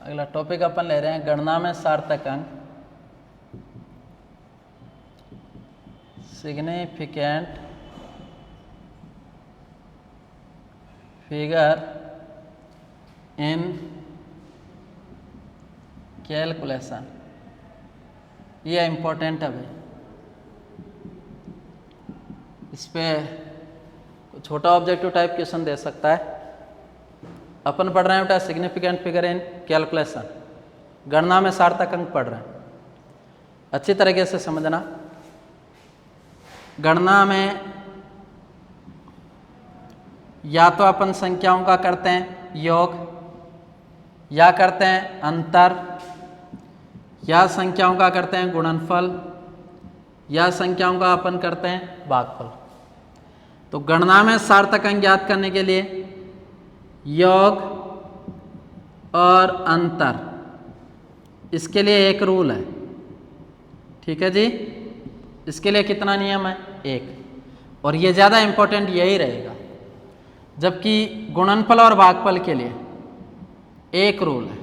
अगला टॉपिक अपन ले रहे हैं गणना में सार्थक अंक, सिग्निफिकेंट फिगर इन कैलकुलेशन। ये इम्पोर्टेंट है भाई, इस पे छोटा ऑब्जेक्टिव टाइप क्वेश्चन दे सकता है। अपन पढ़ रहे हैं बेटा सिग्निफिकेंट फिगर इन कैलकुलेशन, गणना में सार्थक अंक पढ़ रहे हैं। अच्छी तरीके से समझना। गणना में या तो अपन संख्याओं का करते हैं योग, या करते हैं अंतर, या संख्याओं का करते हैं गुणनफल, या संख्याओं का अपन करते हैं भागफल। तो गणना में सार्थक अंक ज्ञात करने के लिए योग और अंतर, इसके लिए एक रूल है, ठीक है जी। इसके लिए कितना नियम है? 1। और ये ज़्यादा इंपॉर्टेंट यही रहेगा, जबकि गुणनफल और भागफल के लिए एक रूल है।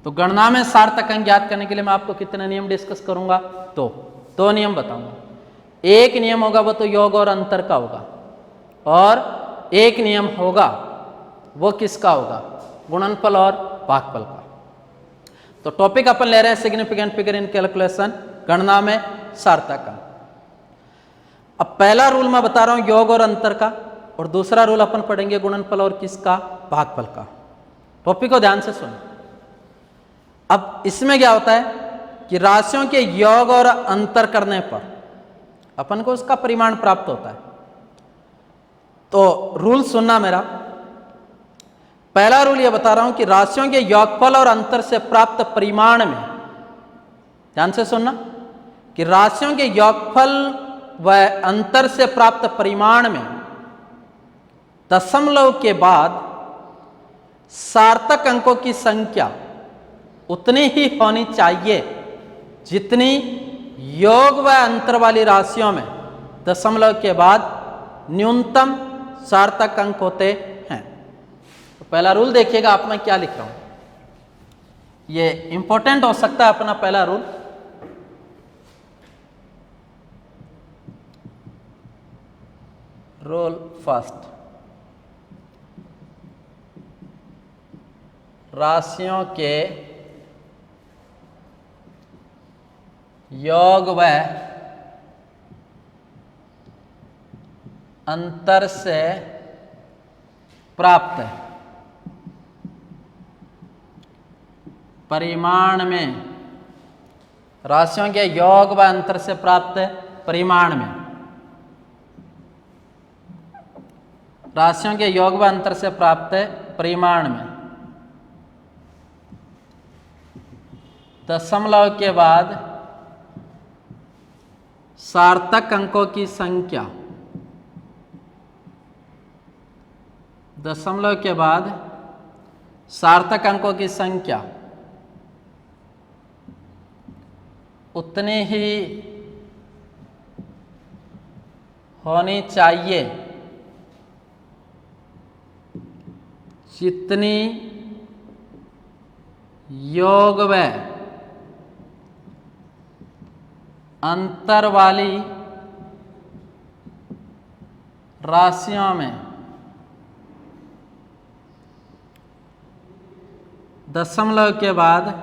तो गणना में सार्थक अंक ज्ञात करने के लिए मैं आपको कितने नियम डिस्कस करूंगा? दो नियम बताऊंगा। एक नियम होगा वो तो योग और अंतर का होगा, और एक नियम होगा वो किसका होगा? गुणनफल और भागफल का। तो टॉपिक अपन ले रहे हैं सिग्निफिकेंट फिगर इन कैलकुलेशन, गणना में सार्थक अंक। अब पहला रूल मैं बता रहा हूं योग और अंतर का, और दूसरा रूल अपन पढ़ेंगे गुणनफल और किसका? भागफल का। टॉपिक को ध्यान से सुनो। अब इसमें क्या होता है कि राशियों के योग और अंतर करने पर अपन को उसका परिमाण प्राप्त होता है। तो रूल सुनना मेरा। पहला रूल यह बता रहा हूं कि राशियों के योगफल और अंतर से प्राप्त परिमाण में, ध्यान से सुनना, कि राशियों के योगफल व अंतर से प्राप्त परिमाण में दशमलव के बाद सार्थक अंकों की संख्या उतनी ही होनी चाहिए जितनी योग व अंतर वाली राशियों में दशमलव के बाद न्यूनतम सार्थक अंक होते हैं। तो पहला रूल देखिएगा आप, मैं क्या लिख रहा हूं, ये इंपॉर्टेंट हो सकता है अपना पहला रूल। रूल फर्स्ट, राशियों के योग व अंतर से प्राप्त परिमाण में, राशियों के योग व अंतर से प्राप्त परिमाण में, राशियों के योग व अंतर से प्राप्त परिमाण में दशमलव के बाद सार्थक अंकों की संख्या, दशमलव के बाद सार्थक अंकों की संख्या उतनी ही होनी चाहिए जितनी योग व अंतर वाली राशियों में दशमलव के बाद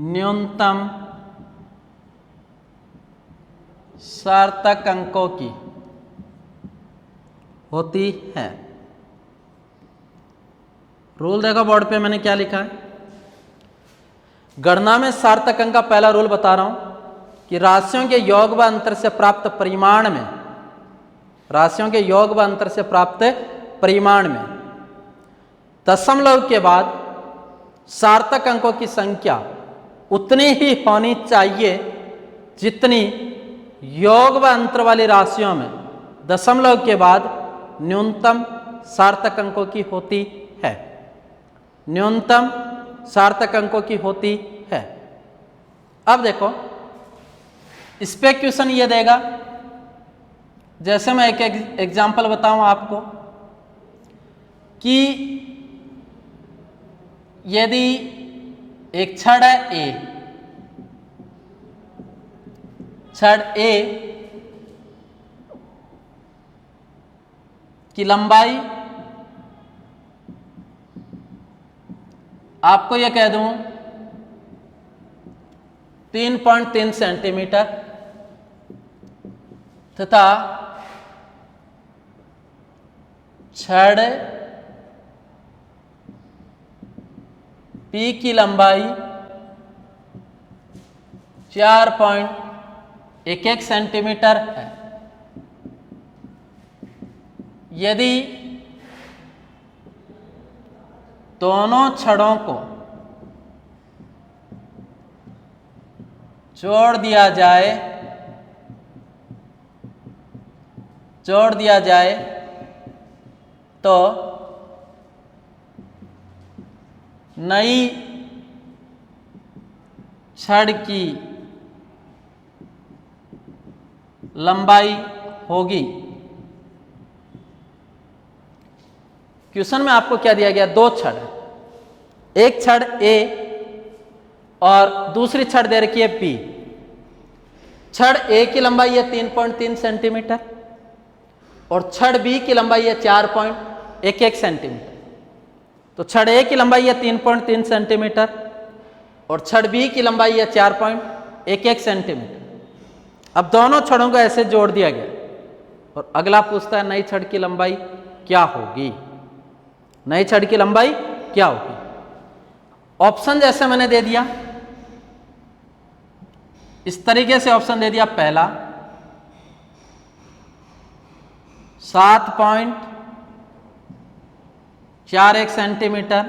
न्यूनतम सार्थक अंकों की होती है। रूल देखो बोर्ड पे मैंने क्या लिखा है। गणना में सार्थक अंक का पहला रूल बता रहा हूं कि राशियों के योग व अंतर से प्राप्त परिमाण में, राशियों के योग व अंतर से प्राप्त परिमाण में दशमलव के बाद सार्थक अंकों की संख्या उतनी ही होनी चाहिए जितनी योग व अंतर वाली राशियों में दशमलव के बाद न्यूनतम सार्थक अंकों की होती है। न्यूनतम सार्थक अंकों की होती है। अब देखो इस पे क्वेश्चन ये देगा, जैसे मैं एक एग्जांपल बताऊं आपको कि यदि एक छड़ है ए, छड़ ए की लंबाई आपको यह कह दूं 3.3 सेंटीमीटर तथा छड़ पी की लंबाई 4.11 सेंटीमीटर है। यदि दोनों छड़ों को जोड़ दिया जाए तो नई छड़ की लंबाई होगी। क्वेश्चन में आपको क्या दिया गया, दो छड़, एक छड़ ए और दूसरी छड़ दे रखी है पी। छड़ ए की लंबाई है 3.3 सेंटीमीटर और छड़ बी की लंबाई है 4.11 सेंटीमीटर। तो छड़ ए की लंबाई है 3.3 सेंटीमीटर और छड़ बी की लंबाई है 4.11 सेंटीमीटर। अब दोनों छड़ों को ऐसे जोड़ दिया गया और अगला पूछता है नई छड़ की लंबाई क्या होगी। नई छड़ की लंबाई क्या होगी। ऑप्शन जैसे मैंने दे दिया, इस तरीके से ऑप्शन दे दिया। पहला 7.41 centimetre,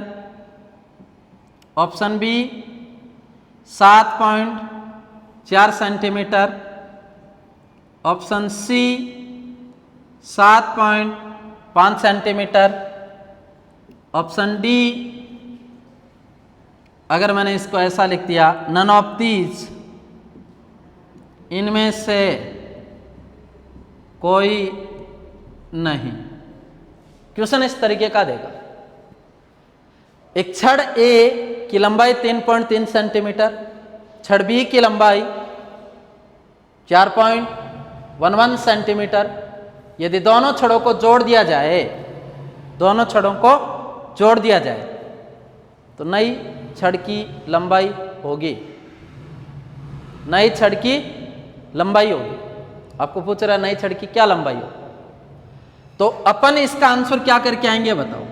option B 7.4 centimetre, option C 7.5 centimetre, option D अगर मैंने इसको ऐसा लिख दिया नन ऑफ दीज, इनमें से कोई नहीं। क्वेश्चन इस तरीके का देगा, एक छड़ ए की लंबाई 3.3 सेंटीमीटर, छड़ बी की लंबाई 4.11 सेंटीमीटर। यदि दोनों छड़ों को जोड़ दिया जाए, दोनों छड़ों को जोड़ दिया जाए तो नई छड़ की लंबाई होगी, नई छड़ की लंबाई होगी। आपको पूछ रहा है नई छड़ की क्या लंबाई हो, तो अपन इसका आंसर क्या करके आएंगे बताओ।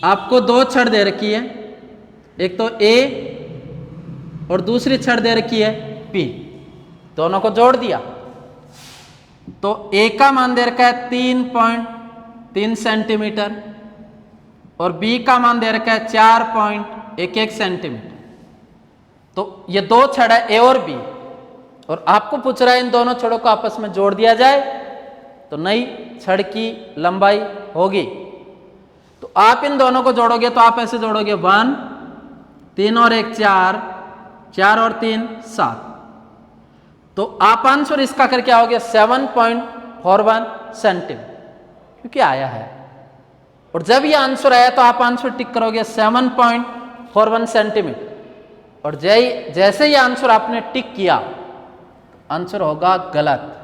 आपको दो छड़ दे रखी है, एक तो ए और दूसरी छड़ दे रखी है पी, दोनों को जोड़ दिया तो ए का मान दे रखा है 3.3 सेंटीमीटर और बी का मान दे रखा है 4.11 सेंटीमीटर। तो ये दो छड़ है ए और बी और आपको पूछ रहा है इन दोनों छड़ों को आपस में जोड़ दिया जाए तो नई छड़ की लंबाई होगी। तो आप इन दोनों को जोड़ोगे तो आप ऐसे जोड़ोगे 1, 3 और 1 4, 4 और 3 7। तो आप आंसर इसका करके आओगे 7.41 सेंटीमीटर, क्योंकि आया है। और जब ये आंसर आया तो आप आंसर टिक करोगे 7.41 सेंटीमीटर, और जैसे ही आंसर आपने टिक किया, आंसर होगा गलत।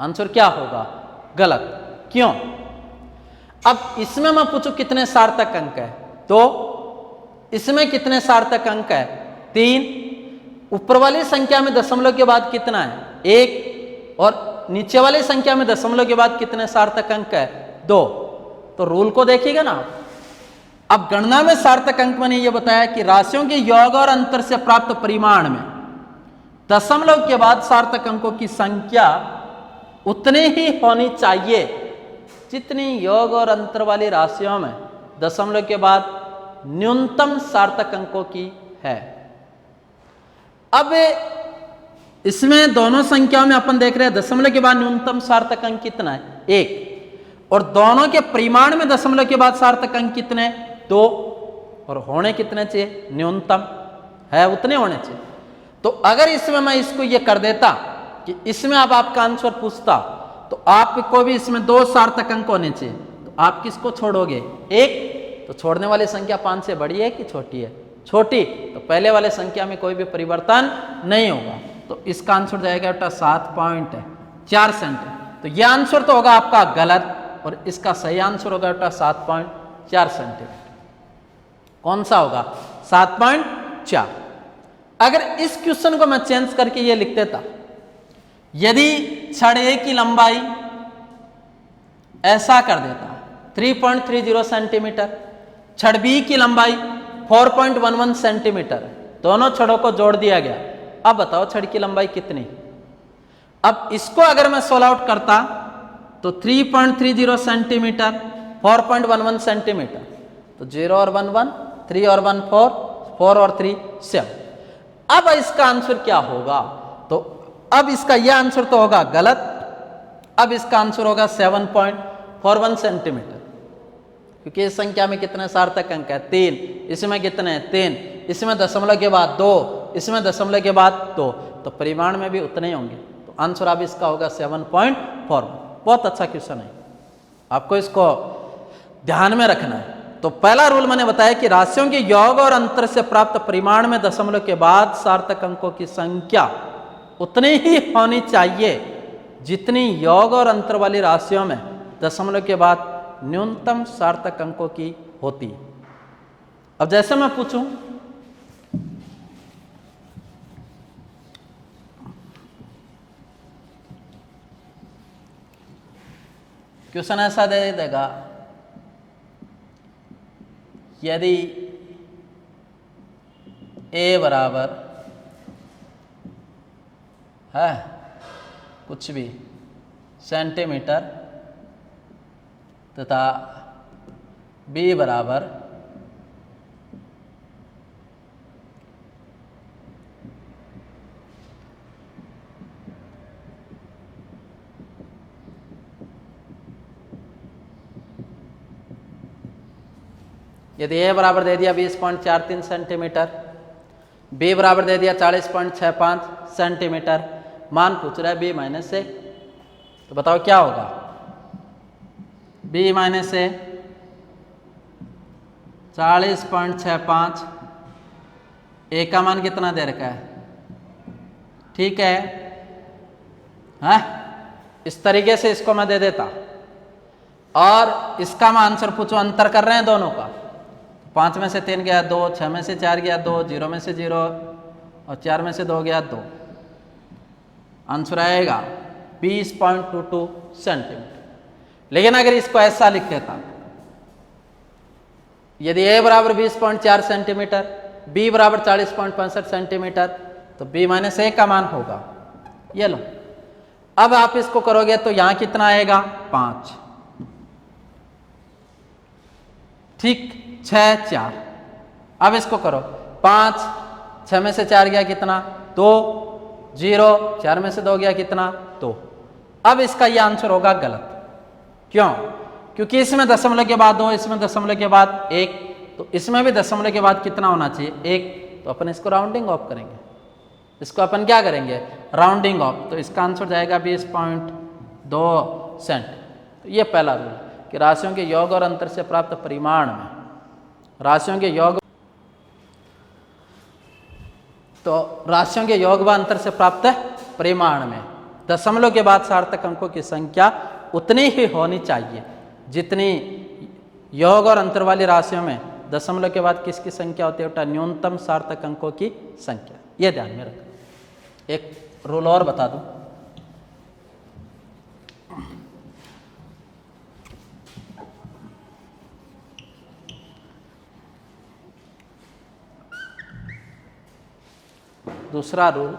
आंसर क्या होगा? गलत। क्यों? अब इसमें मैं पूछूं कितने सार्थक अंक है, तो इसमें कितने सार्थक अंक है? 3। ऊपर वाली संख्या में दशमलव के बाद कितना है? 1। और नीचे वाली संख्या में दशमलव के बाद कितने सार्थक अंक है? 2। तो रूल को देखिएगा ना। अब गणना में सार्थक अंक मैंने यह बताया कि राशियों के योग और अंतर से प्राप्त परिमाण में दशमलव के बाद सार्थक अंकों की संख्या उतनी ही होनी चाहिए जितनी योग और अंतर वाली राशियों में दशमलव के बाद न्यूनतम सार्थक अंकों की है। अब इसमें दोनों संख्याओं में अपन देख रहे हैं दशमलव के बाद न्यूनतम सार्थक अंक कितना है? 1। और दोनों के परिमाण में दशमलव के बाद सार्थक अंक कितने? 2। और होने कितने चाहिए? न्यूनतम है उतने होने चाहिए। तो अगर इसमें मैं इसको ये कर देता कि इसमें अब आपका आंसर पूछता तो आपको भी इसमें 2 सार्थक अंक होने चाहिए, तो आप किसको छोड़ोगे? 1। तो छोड़ने वाली संख्या 5 से बड़ी है कि छोटी है? छोटी। तो पहले वाले संख्या में कोई भी परिवर्तन नहीं होगा, तो इसका आंसर जाएगा बेटा 7.4 सेंटीमीटर। तो यह आंसर तो होगा आपका गलत, और इसका सही आंसर होगा बेटा 7.4 सेंटीमीटर। कौन सा होगा? 7.4। अगर इस क्वेश्चन को मैं चेंज करके ये लिख देता, यदि छड़ ए की लंबाई ऐसा कर देता 3.30 सेंटीमीटर, छड़ बी की लंबाई 4.11 सेंटीमीटर, दोनों छड़ों को जोड़ दिया गया। अब बताओ छड़ की लंबाई कितनी? अब इसको अगर मैं सोल्व आउट करता तो 3.30 सेंटीमीटर, 4.11 सेंटीमीटर, तो 0 और 1 1, 3 और 1 4, 4 और 3 7। अब इसका आंसर क्या होगा? तो अब इसका यह आंसर तो होगा गलत। अब इसका आंसर होगा 7.41 सेंटीमीटर, क्योंकि इस संख्या में कितने सार्थक अंक है? 3। इसमें कितने हैं? 3। इसमें दशमलव के बाद 2, इसमें दशमलव के बाद 2, तो परिमाण में भी उतने ही होंगे। तो आंसर अब इसका होगा 7.41। बहुत अच्छा क्वेश्चन है, आपको इसको ध्यान में रखना है। तो पहला रूल मैंने बताया कि राशियों के योग और अंतर से प्राप्त परिमाण में दशमलव के बाद सार्थक अंकों की संख्या उतनी ही होनी चाहिए जितनी योग और अंतर वाली राशियों में दशमलव के बाद न्यूनतम सार्थक अंकों की होती है। अब जैसे मैं पूछूं क्वेश्चन ऐसा दे देगा, यदि a बराबर है कुछ भी सेंटीमीटर तथा b बराबर यदि a बराबर दे दिया 20.43 सेंटीमीटर, b बराबर दे दिया 40.65 सेंटीमीटर, मान पूछ रहा है b माइनस ए, तो बताओ क्या होगा? b माइनस ए 40.65, a का मान कितना दे रखा है? ठीक है, हाँ इस तरीके से इसको मैं दे देता, और इसका मैं आंसर पूछूं, अंतर कर रहे हैं दोनों का, 5 में से 3 गया 2, 6 में से 4 गया 2, 0 में से 0 और 4 में से 2 गया 2, आंसर आएगा 20.22 सेंटीमीटर। लेकिन अगर इसको ऐसा लिख देता, यदि a बराबर 20.4 सेंटीमीटर, b बराबर 40.65 सेंटीमीटर, तो b माइनस a का मान होगा, ये लो। अब आप इसको करोगे तो यहां कितना आएगा? 5, ठीक, 6 4। अब इसको करो, 5, 6 में से 4 गया कितना? 2, 0, 4 में से 2 गया कितना? 2। अब इसका यह आंसर होगा गलत। क्यों? क्योंकि इसमें दशमलव के बाद 2, इसमें दशमलव के बाद 1, तो इसमें भी दशमलव के बाद कितना होना चाहिए? 1। तो अपन इसको राउंडिंग ऑफ करेंगे, इसको अपन क्या करेंगे? Rounding off. तो इसका आंसर जाएगा 20.2 सेंट। तो ये पहला रूल है कि राशियों के योग और अंतर से प्राप्त परिमाण में, राशियों के योग, तो राशियों के योग व अंतर से प्राप्त परिमाण में दशमलव के बाद सार्थक अंकों की संख्या उतनी ही होनी चाहिए जितनी योग और अंतर वाली राशियों में दशमलव के बाद किसकी संख्या होती है, बेटा न्यूनतम सार्थक अंकों की संख्या। ये ध्यान में रखना। एक रूल और बता दूं, दूसरा रूल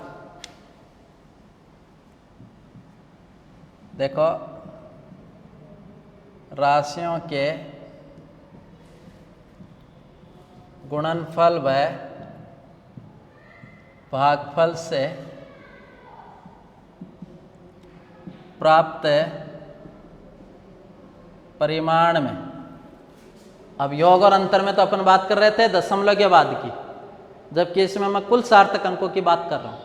देखो, राशियों के गुणनफल व भागफल से प्राप्त परिमाण में, अब योग और अंतर में तो अपन बात कर रहे थे दशमलव के बाद की, जबकि इसमें मैं कुल सार्थक अंकों की बात कर रहा हूं।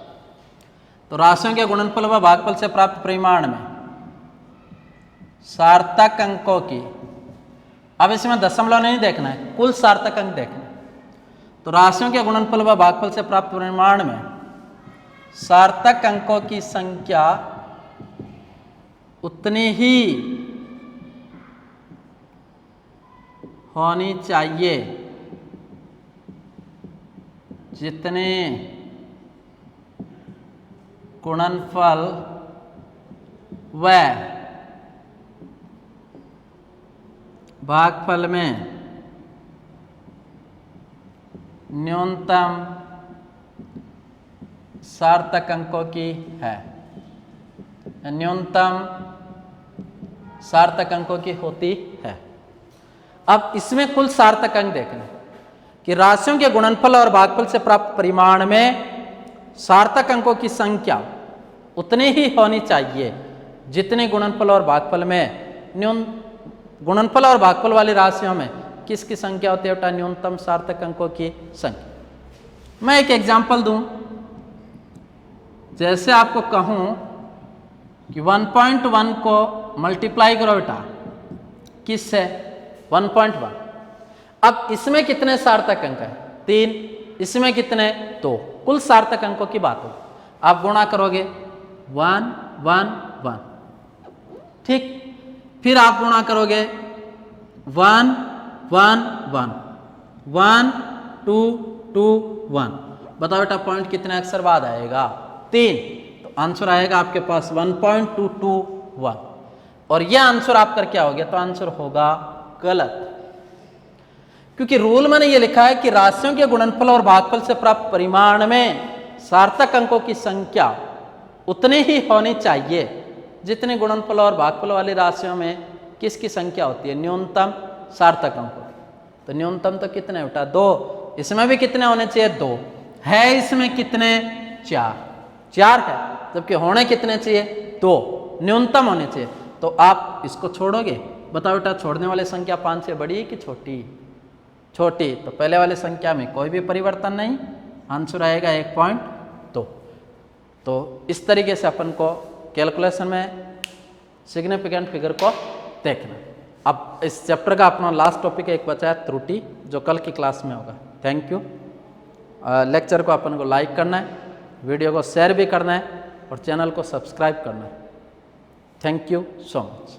तो राशियों के गुणनफल व भागफल से प्राप्त परिमाण में सार्थक अंकों की, अब इसमें दशमलव नहीं देखना है, कुल सार्थक अंक देखना है। तो राशियों के गुणनफल व भागफल से प्राप्त परिमाण में सार्थक अंकों की संख्या उतनी ही होनी चाहिए जितने गुणनफल व भागफल में न्यूनतम सार्थक अंकों की है, न्यूनतम सार्थक अंकों की होती है। अब इसमें कुल सार्थक अंक देखना कि राशियों के गुणनफल और भागफल से प्राप्त परिमाण में सार्थक अंकों की संख्या उतनी ही होनी चाहिए जितने गुणनफल और भागफल में गुणनफल और भागफल वाली राशियों में किसकी संख्या होती है, बेटा न्यूनतम सार्थक अंकों की संख्या। मैं एक एग्जांपल दूं, जैसे आपको कहूं कि 1.1 को मल्टीप्लाई करो बेटा किससे, 1.1। अब इसमें कितने सार्थक अंक है, 3, इसमें कितने, 2, कुल सार्थक अंकों की बात हो। आप गुणा करोगे 1 1 1, ठीक, फिर आप गुणा करोगे 1 1 1 1 2 2 1, बताओ बेटा पॉइंट कितने अक्षर बाद आएगा, 3। तो आंसर आएगा आपके पास 1.221, और यह आंसर आप करके आओगे तो आंसर होगा गलत, क्योंकि रूल में ये लिखा है कि राशियों के गुणनफल और भागफल से प्राप्त परिमाण में सार्थक अंकों की संख्या उतनी ही होनी चाहिए जितने गुणनफल और भागफल वाली राशियों में किसकी संख्या होती है, न्यूनतम सार्थक अंकों की। तो न्यूनतम तो कितने बेटा, 2, इसमें भी कितने होने चाहिए, 2 है, इसमें कितने, 4 है, जबकि होने कितने चाहिए, 2 न्यूनतम होने चाहिए। तो आप इसको छोड़ोगे, बताओ बेटा छोड़ने वाली संख्या 5 से बड़ी कि छोटी, छोटी, तो पहले वाली संख्या में कोई भी परिवर्तन नहीं, आंसर आएगा 1.2। तो इस तरीके से अपन को कैलकुलेशन में सिग्निफिकेंट फिगर को देखना। अब इस चैप्टर का अपना लास्ट टॉपिक एक बचा है त्रुटि, जो कल की क्लास में होगा। Thank you. लेक्चर को अपन को लाइक करना है, वीडियो को शेयर भी करना है और चैनल को सब्सक्राइब करना है। Thank you so much.